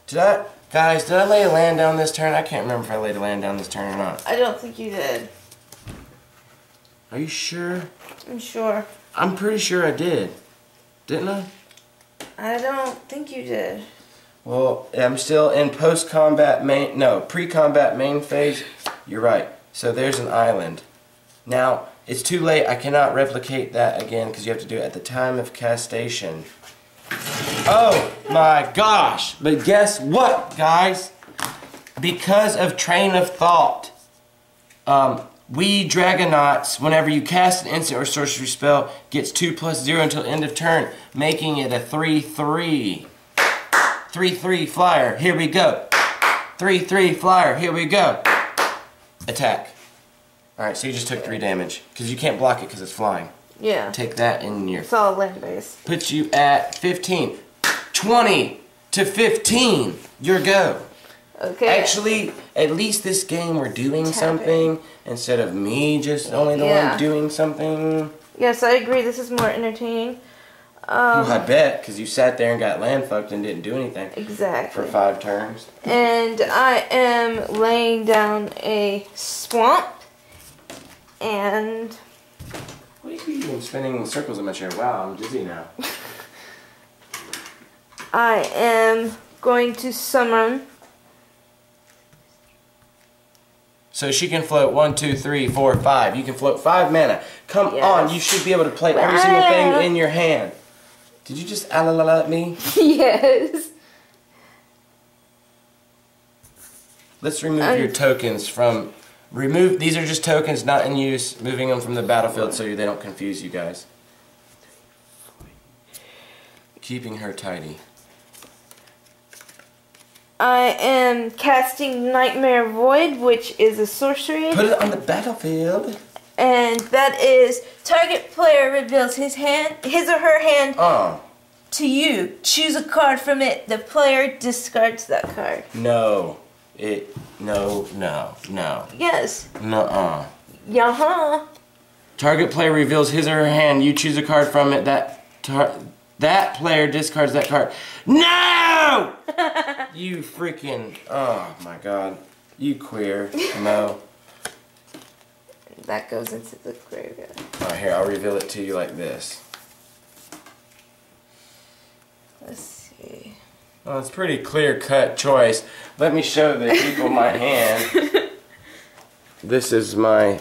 Guys, did I lay a land down this turn? I can't remember if I laid a land down this turn or not. I don't think you did. Are you sure? I'm sure. I'm pretty sure I did. Didn't I? I don't think you did. Well, I'm still in post-combat main... No, pre-combat main phase. You're right. So there's an island. Now, it's too late. I cannot replicate that again because you have to do it at the time of castation. Oh my gosh! But guess what, guys? Because of Train of Thought, we Dragonauts, whenever you cast an instant or sorcery spell, gets 2+0 until end of turn, making it a 3/3. 3/3 flyer. Here we go. 3/3 flyer. Here we go. Attack. Alright, so you just took 3 damage. Because you can't block it because it's flying. Yeah. Take that in your... It's all land based. Puts you at 15. 20 to 15. Your go. Okay. Actually, at least this game we're doing something instead of me just only the one doing something. Yes, I agree. This is more entertaining. Well, I bet, because you sat there and got land fucked and didn't do anything. Exactly. For 5 turns. And I am laying down a swamp. And what are you doing spinning circles in my chair? Wow, I'm dizzy now. I am going to summon. So she can float 1, 2, 3, 4, 5. You can float 5 mana. Come on, you should be able to play every single thing in your hand. Did you just at me? Yes. Let's remove your tokens from... These are just tokens not in use. Moving them from the battlefield so they don't confuse you guys. Keeping her tidy. I am casting Nightmare Void, which is a sorcery. Put it on the battlefield. And that is target player reveals his or her hand to you. Choose a card from it. The player discards that card. No. No. Yes. Nuh-uh. Yaha. Target player reveals his or her hand. You choose a card from it. That player discards that card. No! You freaking... Oh, my God. You queer. No. That goes into the graveyard. Alright, here, I'll reveal it to you like this. Let's see. Well, it's a pretty clear-cut choice. Let me show the people my hand. This is my...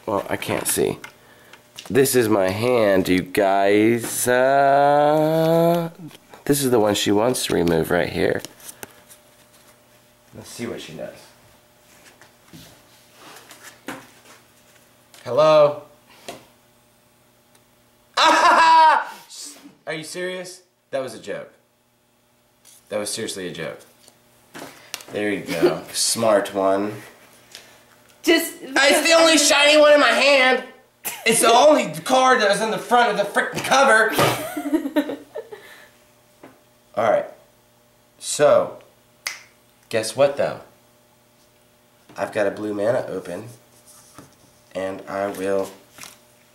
Well, I can't see. This is my hand, you guys. This is the one she wants to remove right here. Let's see what she does. Hello? Ah! Are you serious? That was a joke. That was seriously a joke. There you go. Smart one. It's the only shiny one in my hand. It's the only card that was in the front of the frickin' cover. Alright. So, guess what though? I've got a blue mana open. And I will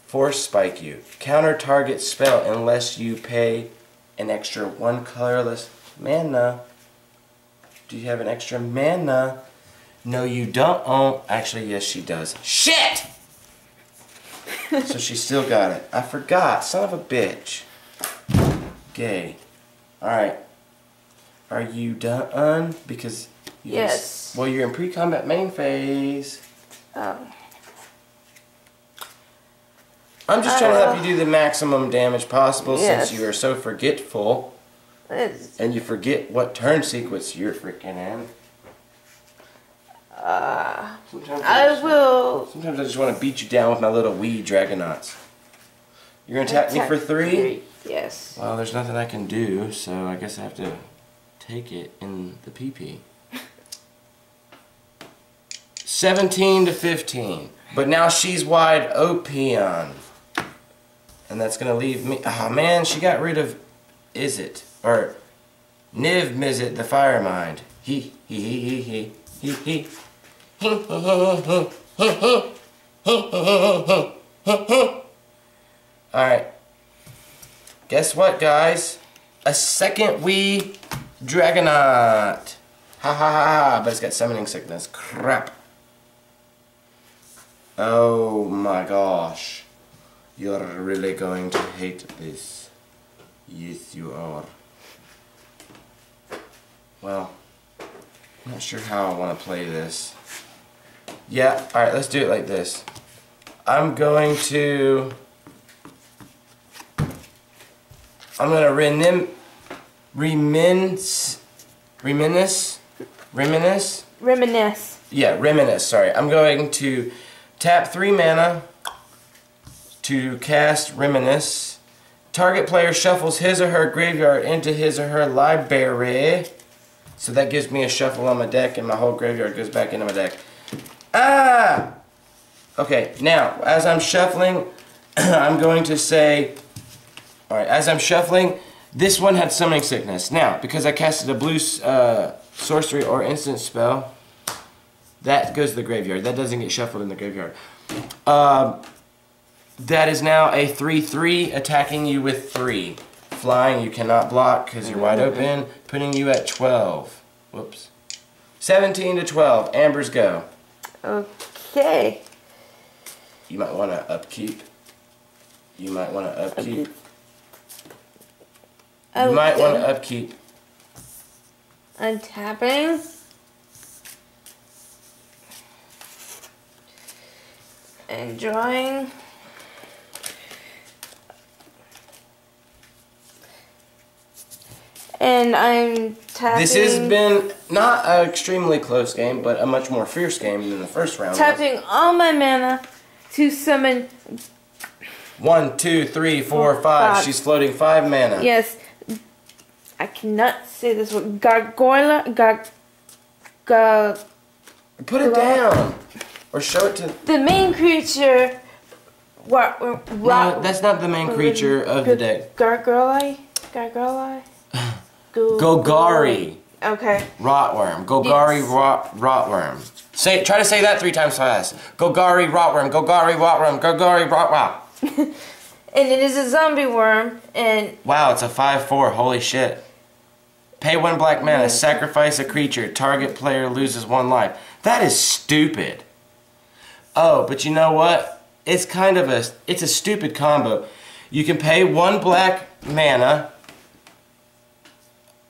force spike you. Counter target spell unless you pay an extra 1 colorless mana. Do you have an extra mana? No, you don't. Oh, actually, yes, she does. Shit! So she still got it. I forgot. Son of a bitch. Gay. Alright. Are you done? Because... Yes. Well, you're in pre-combat main phase. Oh. I'm just trying to help you do the maximum damage possible yes. since you are so forgetful. It's, And you forget what turn sequence you're freaking in. Sometimes I just want to beat you down with my little wee Dragonauts. You're going to attack me for 3? Yes. Well, there's nothing I can do, so I guess I have to take it in the PP. 17 to 15. But now she's wide open. And that's going to leave me... Oh, man, she got rid of Izzet. Or Niv Mizzet, the Fire Mind. Alright. Guess what, guys? A second wee Dragonaut. Ha ha ha ha. But it's got summoning sickness. Crap. Oh my gosh. You're really going to hate this. Yes, you are. Well, I'm not sure how I want to play this. Yeah, alright, let's do it like this. I'm going to reminisce. Yeah, reminisce, sorry. I'm going to tap 3 mana to cast Reminisce. Target player shuffles his or her graveyard into his or her library. So that gives me a shuffle on my deck and my whole graveyard goes back into my deck. Ah! Okay, now, as I'm shuffling, I'm going to say... Alright, as I'm shuffling, this one had summoning sickness. Now, because I casted a blue sorcery or instant spell, that goes to the graveyard. That doesn't get shuffled in the graveyard. That is now a 3/3 attacking you with 3. Flying, you cannot block because you're wide open. Putting you at 12. Whoops. 17 to 12. Amber's go. Okay. You might want to upkeep. You might want to upkeep. You might want to upkeep. I'm tapping. And drawing. And I'm tapping. This has been not an extremely close game, but a much more fierce game than the first round. Tapping all my mana to summon. 1, 2, 3, 4, 5. She's floating 5 mana. Yes. I cannot say this word. Gargoyle. Put it down. Or show it to... The main creature... No, that's not the main creature of the deck. Golgari? Golgari. Okay. Rotworm. Golgari, Yes. Rotworm. Try to say that 3 times fast. Golgari, Rotworm. Golgari, Rotworm. Golgari, Rotworm. And it is a zombie worm, and... Wow, it's a 5/4. Holy shit. Pay 1 black mana. Sacrifice a creature. Target player loses 1 life. That is stupid. Oh, but you know what? It's kind of it's a stupid combo. You can pay 1 black mana,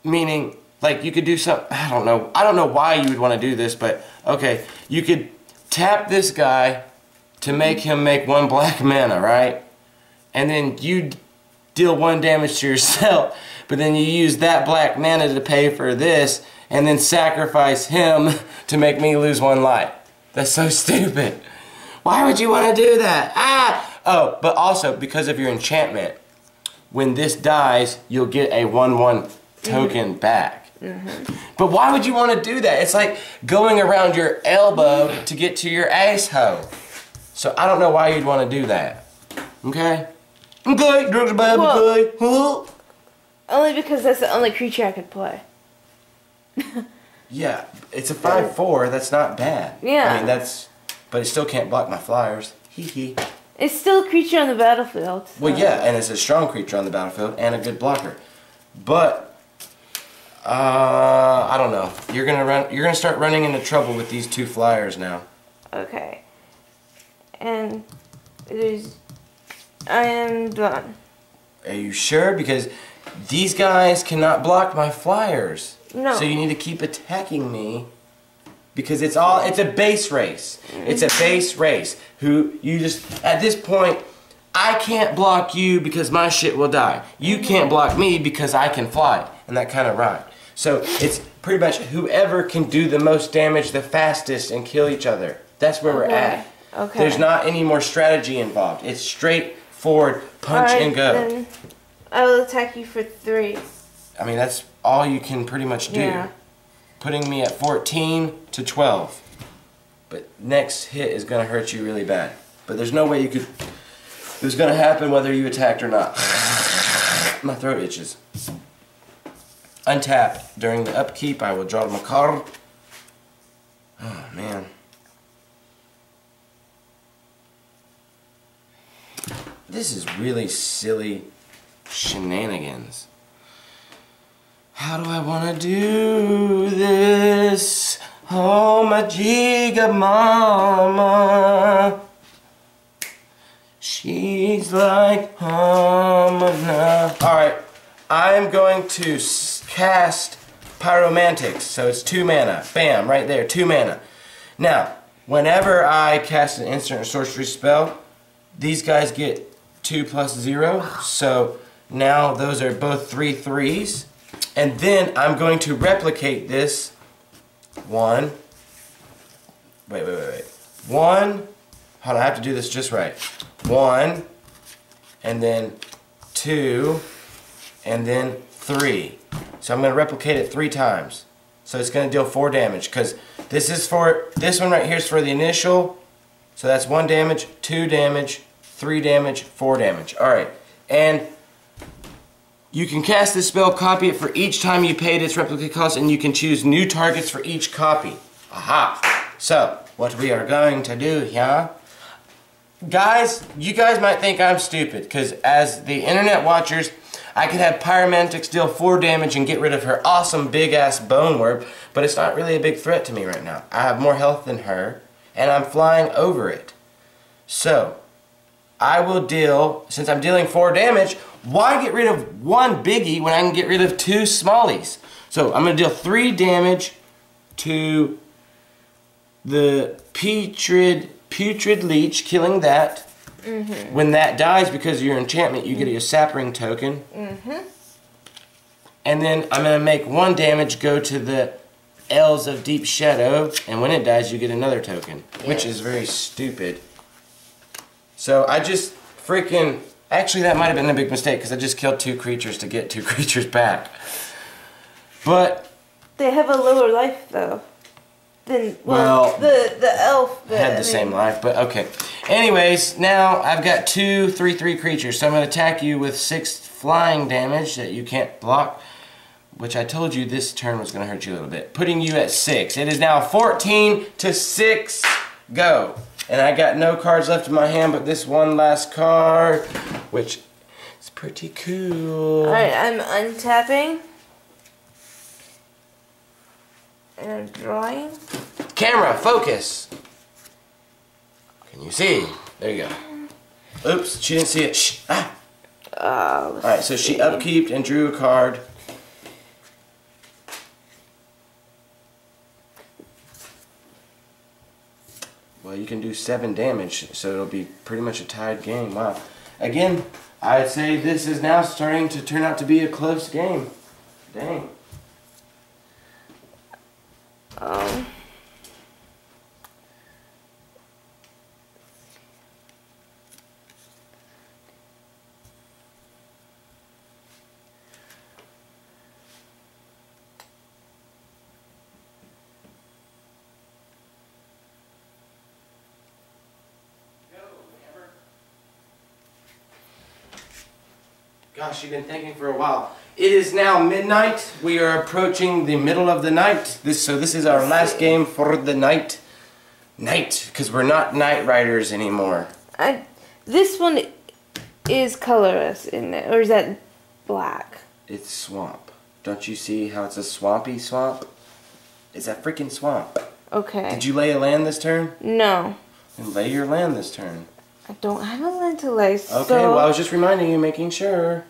meaning, like, you could do something, I don't know why you would want to do this, but, okay, you could tap this guy to make him make 1 black mana, right? And then you deal 1 damage to yourself, but then you use that black mana to pay for this, and then sacrifice him to make me lose 1 life. That's so stupid. Why would you want to do that? Ah! Oh, but also, because of your enchantment, when this dies, you'll get a 1/1 token back. But why would you want to do that? It's like going around your elbow to get to your asshole. So I don't know why you'd want to do that. Okay? Okay, drugs are bad, okay? Only because that's the only creature I could play. Yeah, it's a 5/4. That's not bad. Yeah. I mean, but it still can't block my flyers. Hee hee. It's still a creature on the battlefield. So. Well, yeah, and it's a strong creature on the battlefield and a good blocker. But I don't know. You're gonna start running into trouble with these 2 flyers now. Okay. And I am done. Are you sure? Because these guys cannot block my flyers. No. So you need to keep attacking me. Because it's a base race. It's a base race. At this point, I can't block you because my shit will die. You can't block me because I can fly. And that kind of rhymed. So it's pretty much whoever can do the most damage the fastest and kill each other. That's where we're at. Okay. There's not any more strategy involved. It's straightforward punch and go. Then I will attack you for 3. I mean, that's all you can pretty much do. Yeah. Putting me at 14 to 12. But next hit is going to hurt you really bad. But there's no way you could... It was going to happen whether you attacked or not. My throat itches. Untap. During the upkeep, I will draw my card. Oh, man. This is really silly shenanigans. How do I want to do this? Oh, my Giga Mama. She's like Mama now. Alright, I'm going to cast Pyromantics. So it's 2 mana. Bam, right there, 2 mana. Now, whenever I cast an instant or sorcery spell, these guys get 2 + 0. So now those are both 3/3s. And then I'm going to replicate this. 1. Wait. 1. Hold on, I have to do this just right. 1. And then 2. And then 3. So I'm going to replicate it 3 times. So it's going to deal 4 damage. Because this one right here is for the initial. So that's 1 damage, 2 damage, 3 damage, 4 damage. Alright. And you can cast this spell, copy it for each time you paid its replicate cost, and you can choose new targets for each copy. Aha! So, what we are going to do here... Guys, you guys might think I'm stupid, because as the internet watchers, I could have Pyromantics deal 4 damage and get rid of her awesome big-ass bone warp, but it's not really a big threat to me right now. I have more health than her, and I'm flying over it. So, I will deal, since I'm dealing 4 damage, why get rid of 1 biggie when I can get rid of 2 smallies? So, I'm going to deal 3 damage to the putrid leech, killing that. When that dies because of your enchantment, you get a sapling token. And then I'm going to make 1 damage go to the Elves of Deep Shadow, and when it dies you get another token, which is very stupid. So I just freaking... Actually, that might have been a big mistake because I just killed 2 creatures to get 2 creatures back. But... They have a lower life, though. Well, the elf had the same life, but okay. Anyways, now I've got 2 3/3 creatures, so I'm going to attack you with 6 flying damage that you can't block, which I told you this turn was going to hurt you a little bit, putting you at 6. It is now 14 to 6. Go. And I got no cards left in my hand but this one last card, which is pretty cool. Alright, I'm untapping. And I'm drawing. Camera, focus. Can you see? There you go. Oops, she didn't see it. Shh. Ah. Alright, so she upkeeped and drew a card. Well, you can do 7 damage, so it'll be pretty much a tied game. Wow. Again, I'd say this is now starting to turn out to be a close game. Dang. Gosh, you've been thinking for a while. It is now midnight. We are approaching the middle of the night. So this is our last game for the night. Because we're not night riders anymore. This one is colorless, isn't it? Or is that black? It's swamp. Don't you see how it's a swampy swamp? It's a freaking swamp. Okay. Did you lay a land this turn? No. Then lay your land this turn. I don't have a land to lay, so... Okay, well I was just reminding you, making sure.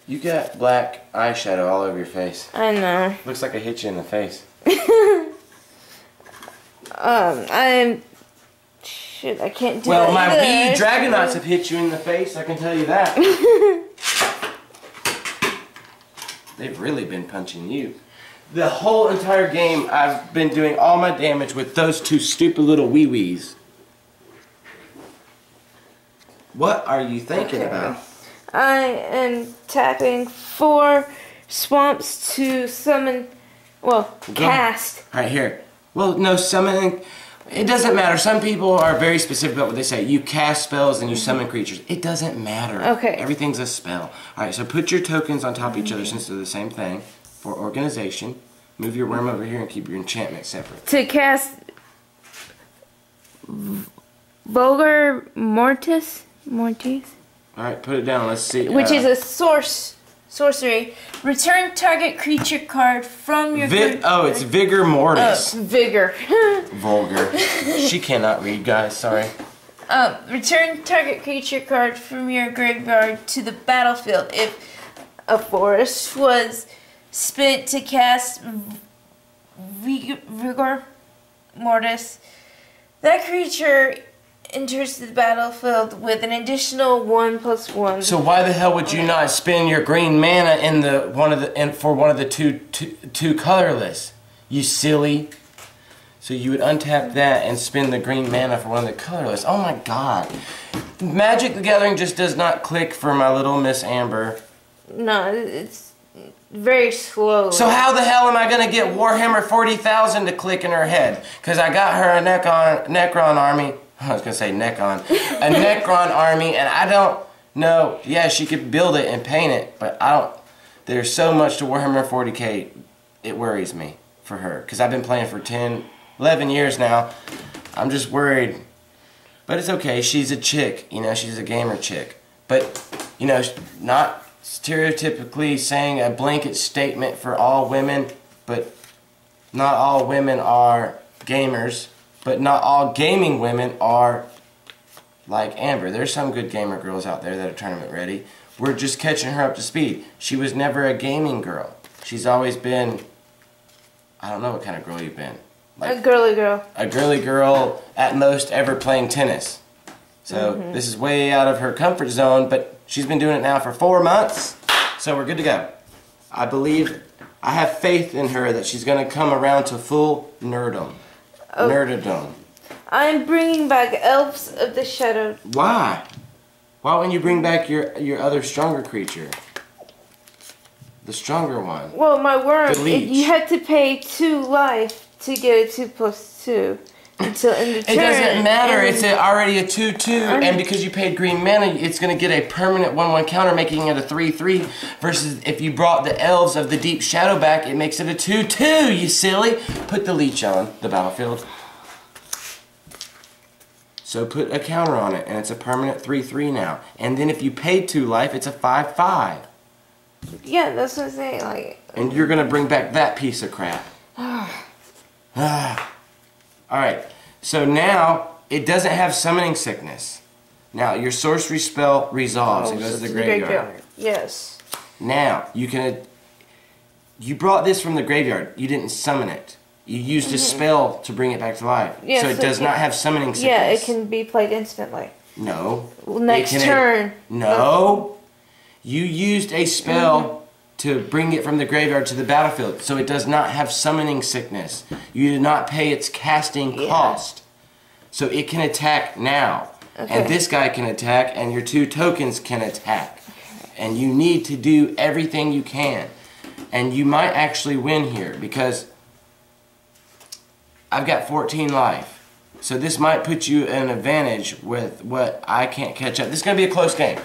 You got black eyeshadow all over your face. I know. Looks like I hit you in the face. Shit, I can't do Well, that my either. wee Dragonauts have hit you in the face, I can tell you that. They've really been punching you. The whole entire game, I've been doing all my damage with those 2 stupid little wee-wees. What are you thinking about? I am tapping 4 swamps to summon, well, cast. Right here. Well, no, summoning, it doesn't matter. Some people are very specific about what they say. You cast spells and you summon creatures. It doesn't matter. Okay. Everything's a spell. Alright, so put your tokens on top of each other since they're the same thing. For organization. Move your worm over here and keep your enchantment separate. To cast Vulgar Mortis? Alright, put it down. Let's see. Which is a sorcery. Return target creature card from your... it's Vigor Mortis. Vigor. Vulgar. She cannot read, guys. Sorry. Return target creature card from your graveyard to the battlefield. If a forest was spent to cast Vigor Mortis, that creature enters the battlefield with an additional 1/1. So why the hell would you not spend your green mana in for one of the two colorless? You silly. So you would untap that and spend the green mana for one of the colorless. Oh my god. Magic the Gathering just does not click for my little Miss Amber. No, it's very slow. So how the hell am I going to get Warhammer 40,000 to click in her head? Because I got her a Necron army. I was going to say Necron. A Necron army, and I don't know. Yeah, she could build it and paint it, but I don't. There's so much to Warhammer 40k, it worries me for her. Because I've been playing for 11 years now. I'm just worried. But it's okay. She's a chick. You know, she's a gamer chick. But, you know, not stereotypically saying a blanket statement for all women, but not all women are gamers, but not all gaming women are like Amber. There's some good gamer girls out there that are tournament ready. We're just catching her up to speed. She was never a gaming girl. She's always been, I don't know what kind of girl you've been. Like a girly girl. A girly girl, at most ever playing tennis. So this is way out of her comfort zone, but she's been doing it now for 4 months, so we're good to go. I believe, I have faith in her that she's going to come around to full nerdom. Oh. Nerdadom. I'm bringing back Elves of the Shadow. Why? Why wouldn't you bring back your other stronger creature? The stronger one. Well, my worm, you had to pay 2 life to get a 2+2 until in the turn. It doesn't matter. It's already a 2/2, and because you paid green mana, it's going to get a permanent 1/1 counter, making it a 3/3. Versus if you brought the Elves of the Deep Shadow back, it makes it a 2/2. You silly! Put the leech on the battlefield. So put a counter on it, and it's a permanent 3/3 now. And then if you paid 2 life, it's a 5/5. Yeah, that's what I'm saying. Like. And you're going to bring back that piece of crap. Alright, so now it doesn't have summoning sickness. Now your sorcery spell resolves and goes to the graveyard. Yes. Now you brought this from the graveyard. You didn't summon it. You used a spell to bring it back to life. Yeah, so it does not have summoning sickness. Yeah, it can be played instantly. No. Next turn. No. You used a spell to bring it from the graveyard to the battlefield, so it does not have summoning sickness. You did not pay its casting cost. So it can attack now. Okay. And this guy can attack, and your 2 tokens can attack. And you need to do everything you can. And you might actually win here, because I've got 14 life. So this might put you in an advantage with what I can't catch up. This is going to be a close game.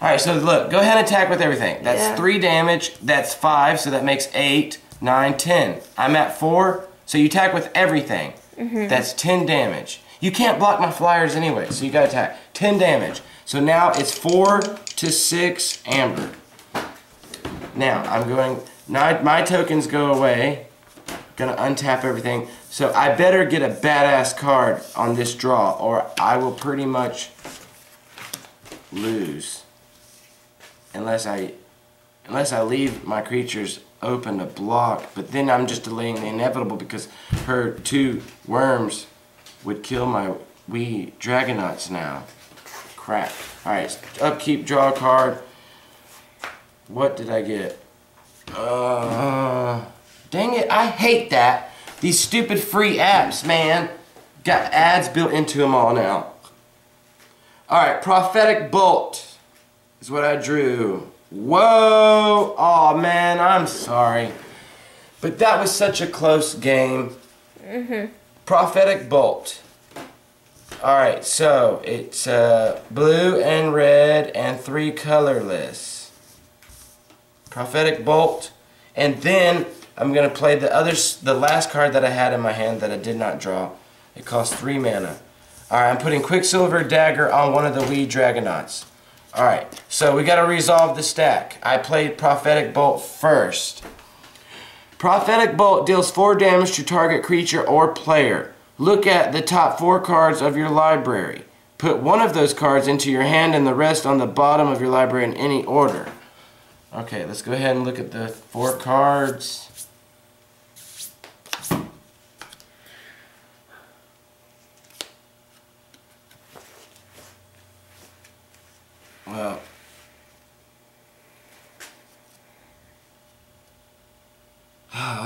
Alright, so look, go ahead and attack with everything. That's 3 damage, that's 5, so that makes 8, 9, 10. I'm at 4, so you attack with everything. That's 10 damage. You can't block my flyers anyway, so you gotta attack. 10 damage. So now it's 4 to 6 Amber. Now, I'm going, my tokens go away. Gonna untap everything. So I better get a badass card on this draw, or I will pretty much lose. Unless I leave my creatures open to block, but then I'm just delaying the inevitable because her 2 worms would kill my wee Dragonauts now. Crap. Alright, upkeep, draw a card. What did I get? Dang it, I hate that. These stupid free apps, man. Got ads built into them all now. Alright, Prophetic Bolt is what I drew. Whoa! Oh man, I'm sorry. But that was such a close game. Prophetic Bolt. Alright, so it's blue and red and 3 colorless. Prophetic Bolt. And then I'm going to play the last card that I had in my hand that I did not draw. It costs 3 mana. Alright, I'm putting Quicksilver Dagger on one of the wee Dragonauts. Alright, so we got to resolve the stack. I played Prophetic Bolt first. Prophetic Bolt deals 4 damage to target creature or player. Look at the top 4 cards of your library. Put one of those cards into your hand and the rest on the bottom of your library in any order. Okay, let's go ahead and look at the 4 cards. Well,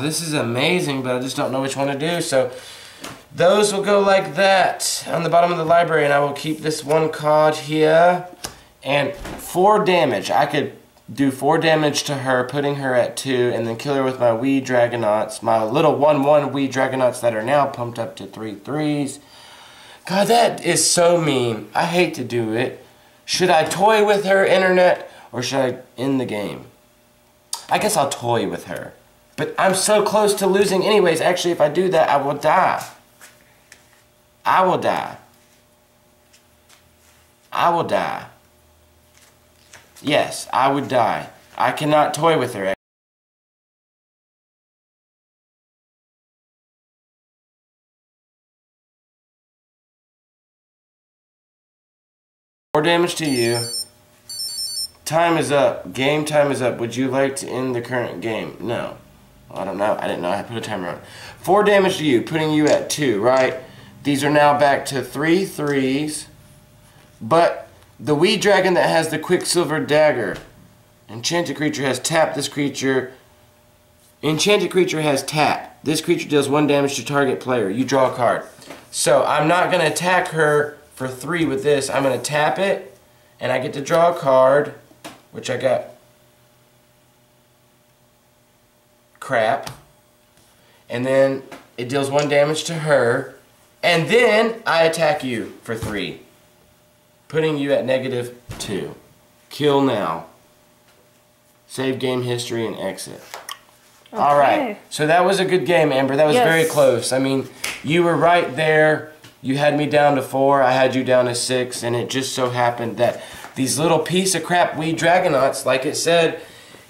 this is amazing, but I just don't know which one to do. So those will go like that on the bottom of the library, and I will keep this 1 card here. And 4 damage. I could do 4 damage to her, putting her at 2, and then kill her with my wee Dragonauts, my little 1/1 wee Dragonauts that are now pumped up to 3/3s. God, that is so mean. I hate to do it. Should I toy with her, internet, or should I end the game? I guess I'll toy with her. But I'm so close to losing anyways. Actually, if I do that, I will die. I will die. I will die. Yes, I would die. I cannot toy with her. 4 damage to you. Time is up. Game time is up. Would you like to end the current game? No. I don't know. I didn't know I had to put a timer on. 4 damage to you, putting you at 2, right? These are now back to 3 3s. But the Weed Dragon that has the Quicksilver Dagger, enchanted creature has tap this creature. Enchanted creature has tap. This creature deals 1 damage to target player. You draw a card. So I'm not going to attack her for 3 with this. I'm going to tap it, and I get to draw a card, which I got crap. And then it deals 1 damage to her. And then I attack you for 3. Putting you at -2. Kill now. Save game history and exit. Okay. Alright, so that was a good game, Amber. That was very close. I mean, you were right there. You had me down to 4, I had you down to 6, and it just so happened that these little piece of crap Weed Dragonauts, like it said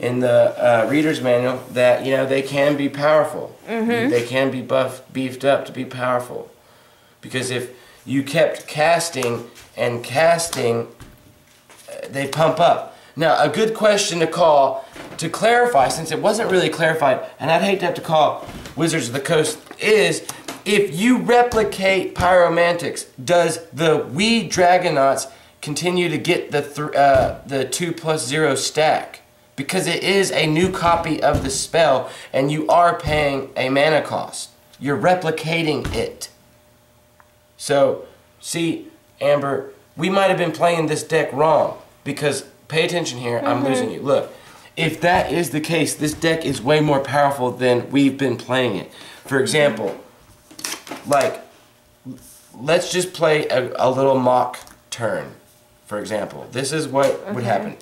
in the reader's manual, that, you know, they can be powerful. They can be beefed up to be powerful. Because if you kept casting and casting, they pump up. Now, a good question to call to clarify, since it wasn't really clarified, and I'd hate to have to call Wizards of the Coast, is if you replicate Pyromantics, does the Weed Dragonauts continue to get the 2+0 stack? Because it is a new copy of the spell, and you are paying a mana cost. You're replicating it. So, see, Amber, we might have been playing this deck wrong, because, pay attention here, I'm losing you. Look, if that is the case, this deck is way more powerful than we've been playing it. For example, like, let's just play a little mock turn, for example. This is what would happen.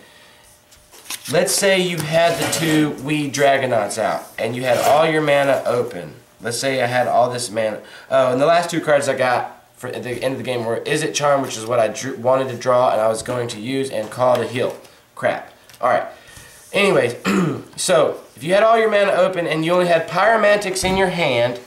Let's say you had the 2 Weed Dragonauts out, and you had all your mana open. Let's say I had all this mana. Oh, and the last 2 cards I got for at the end of the game were Izzet Charm, which is what I wanted to draw and I was going to use, and Call to Heal. Crap. Alright. Anyways, so if you had all your mana open and you only had Pyromantics in your hand.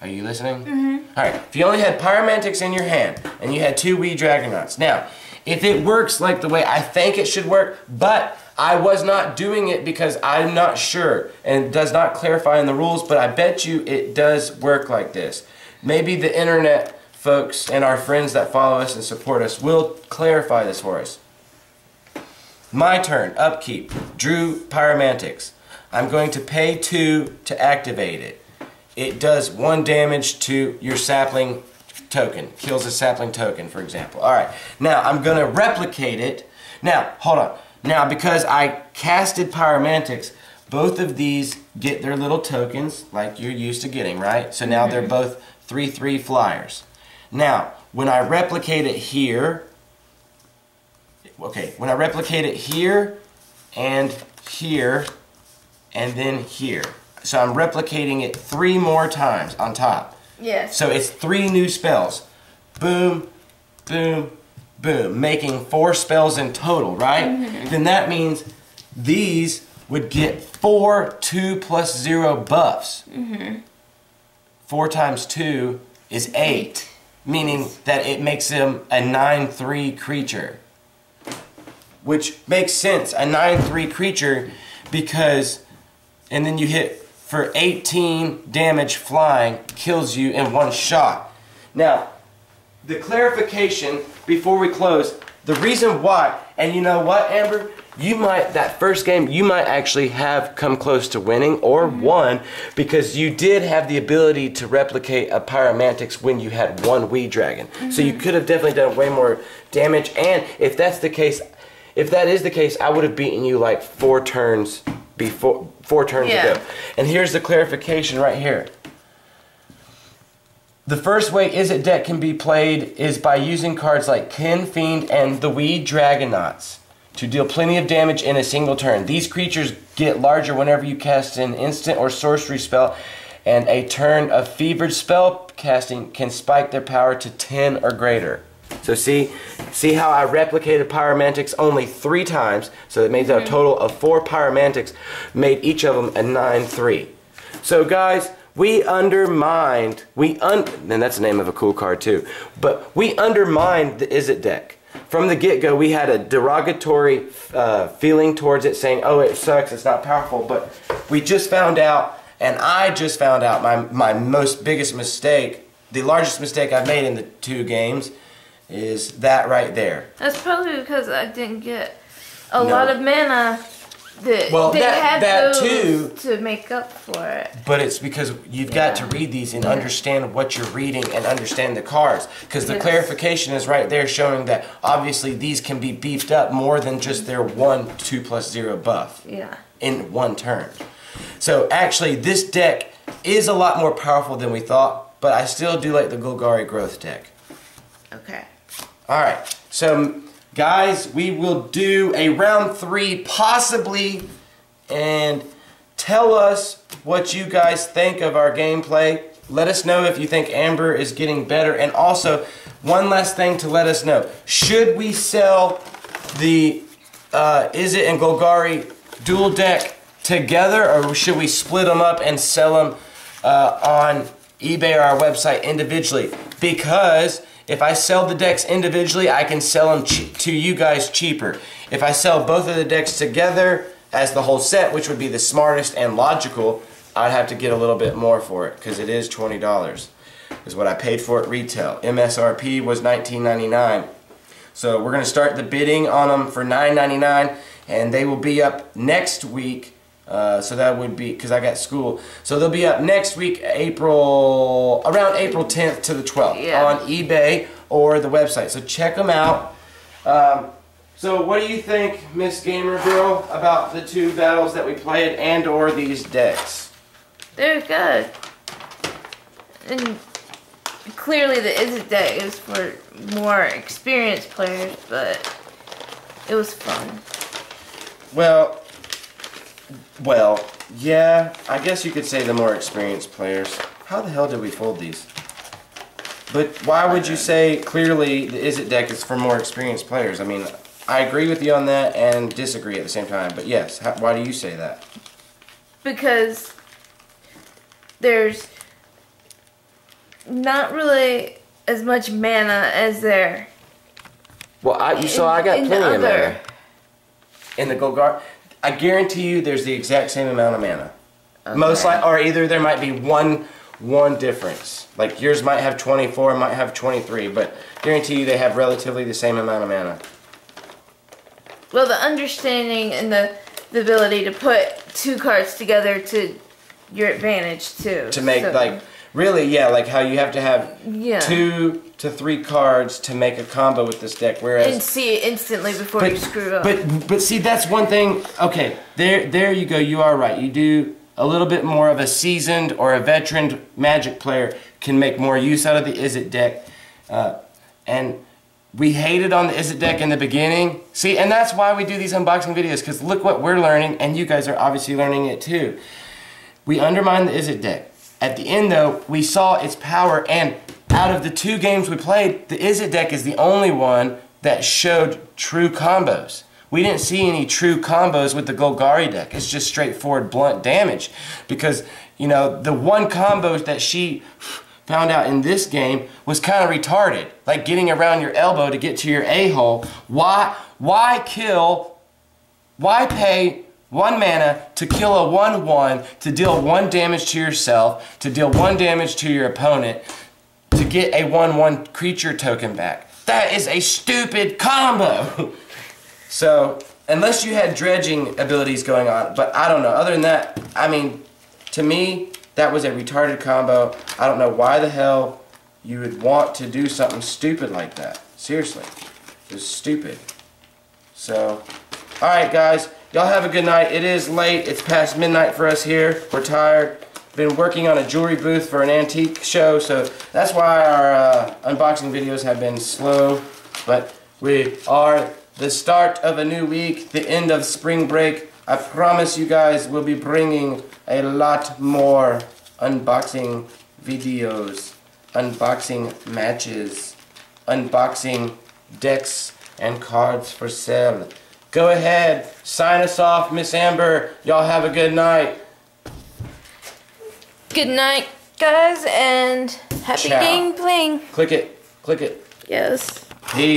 Are you listening? Alright. If you only had Pyromantics in your hand and you had 2 Weed Dragonauts. Now, if it works like the way I think it should work, but I was not doing it because I'm not sure, and it does not clarify in the rules, but I bet you it does work like this. Maybe the internet folks and our friends that follow us and support us will clarify this for us. My turn, upkeep, drew Pyromantics. I'm going to pay 2 to activate it. It does 1 damage to your sapling token, kills a sapling token, for example. Alright, now I'm going to replicate it. Now, hold on. Now, because I casted Pyromantics, both of these get their little tokens like you're used to getting, right? So now they're both 3/3 flyers. Now, when I replicate it here, okay, when I replicate it here, and then here. So I'm replicating it 3 more times on top. Yes. So it's 3 new spells. Boom, boom, boom. Making 4 spells in total, right? Then that means these would get 4 2+0 buffs. 4 times 2 is 8. Meaning that it makes them a 9/3 creature. Which makes sense, a 9/3 creature, because, and then you hit for 18 damage flying, kills you in 1 shot. Now, the clarification before we close, the reason why, and you know what, Amber? You might, that first game, you might actually have come close to winning or won, because you did have the ability to replicate a Pyromantics when you had 1 Weed Dragon. So you could have definitely done way more damage, and if that's the case, if that is the case, I would have beaten you like 4 turns before, 4 turns ago. And here's the clarification right here. The first way Izzet deck can be played is by using cards like Kin Fiend and the Weed Dragonauts to deal plenty of damage in a single turn. These creatures get larger whenever you cast an instant or sorcery spell, and a turn of fevered spell casting can spike their power to 10 or greater. So see how I replicated Pyromantics only 3 times, so it made a total of 4 Pyromantics, made each of them a 9/3. So guys, we undermined, and that's the name of a cool card too, but we undermined the Izzet deck. From the get-go, we had a derogatory feeling towards it, saying, oh, it sucks, it's not powerful, but we just found out, and I just found out my biggest mistake, the largest mistake I've made in the 2 games, is that right there. That's probably because I didn't get a lot of mana that they had that those too, to make up for it. But it's because you've got to read these and understand what you're reading and understand the cards. Because the clarification is right there showing that obviously these can be beefed up more than just their 1/2+0 buff in one turn. So actually this deck is a lot more powerful than we thought, but I still do like the Golgari growth deck. Okay. Alright, so guys, we will do a round 3 possibly, and tell us what you guys think of our gameplay. Let us know if you think Amber is getting better, and also one last thing to let us know. Should we sell the Izzet and Golgari dual deck together, or should we split them up and sell them on eBay or our website individually? Because if I sell the decks individually, I can sell them to you guys cheaper. If I sell both of the decks together as the whole set, which would be the smartest and logical, I'd have to get a little bit more for it, because it is $20 is what I paid for it retail. MSRP was $19.99. So we're going to start the bidding on them for $9.99, and they will be up next week. So that would be, because I got school, so they'll be up next week, around April 10th to the 12th on eBay or the website. So check them out. So what do you think, Miss Gamer Girl, about the 2 battles that we played and or these decks? They're good. And clearly the Izzet deck is for more experienced players, but it was fun. Well, yeah, I guess you could say the more experienced players. How the hell did we fold these? But why would you say clearly the Izzet deck is for more experienced players? I mean, I agree with you on that and disagree at the same time. But yes, why do you say that? Because there's not really as much mana as there. Well, I got plenty of mana. In the Golgari, I guarantee you there's the exact same amount of mana. Okay. Most likely, or either there might be one difference. Like yours might have 24, might have 23, but guarantee you they have relatively the same amount of mana. Well, the understanding and the ability to put 2 cards together to your advantage too. To make like how you have to have 2 to 3 cards to make a combo with this deck, whereas and see it instantly before you screw up. But see, that's one thing. Okay, there you go. You are right. You do a little bit more of a seasoned or a veteran Magic player can make more use out of the Izzet deck, and we hated on the Izzet deck in the beginning. See, and that's why we do these unboxing videos, because look what we're learning, and you guys are obviously learning it too. We undermined the Izzet deck. At the end, though, we saw its power, and out of the 2 games we played, the Izzet deck is the only one that showed true combos. We didn't see any true combos with the Golgari deck. It's just straightforward blunt damage. Because, you know, the one combo that she found out in this game was kind of retarded. Like getting around your elbow to get to your a-hole. Why pay 1 mana to kill a 1/1, to deal 1 damage to yourself, to deal 1 damage to your opponent, to get a 1/1 creature token back? That is a stupid combo! So, unless you had dredging abilities going on, but I don't know. Other than that, I mean, to me, that was a retarded combo. I don't know why the hell you would want to do something stupid like that. Seriously. It was stupid. So, alright guys. Y'all have a good night. It is late. It's past midnight for us here. We're tired. Been working on a jewelry booth for an antique show, so that's why our unboxing videos have been slow. But we are the start of a new week, the end of spring break. I promise you guys we'll be bringing a lot more unboxing videos, unboxing matches, unboxing decks and cards for sale. Go ahead, sign us off, Miss Amber. Y'all have a good night. Good night, guys, and happy Ciao. game playing. Click it. Click it. Yes. Peace.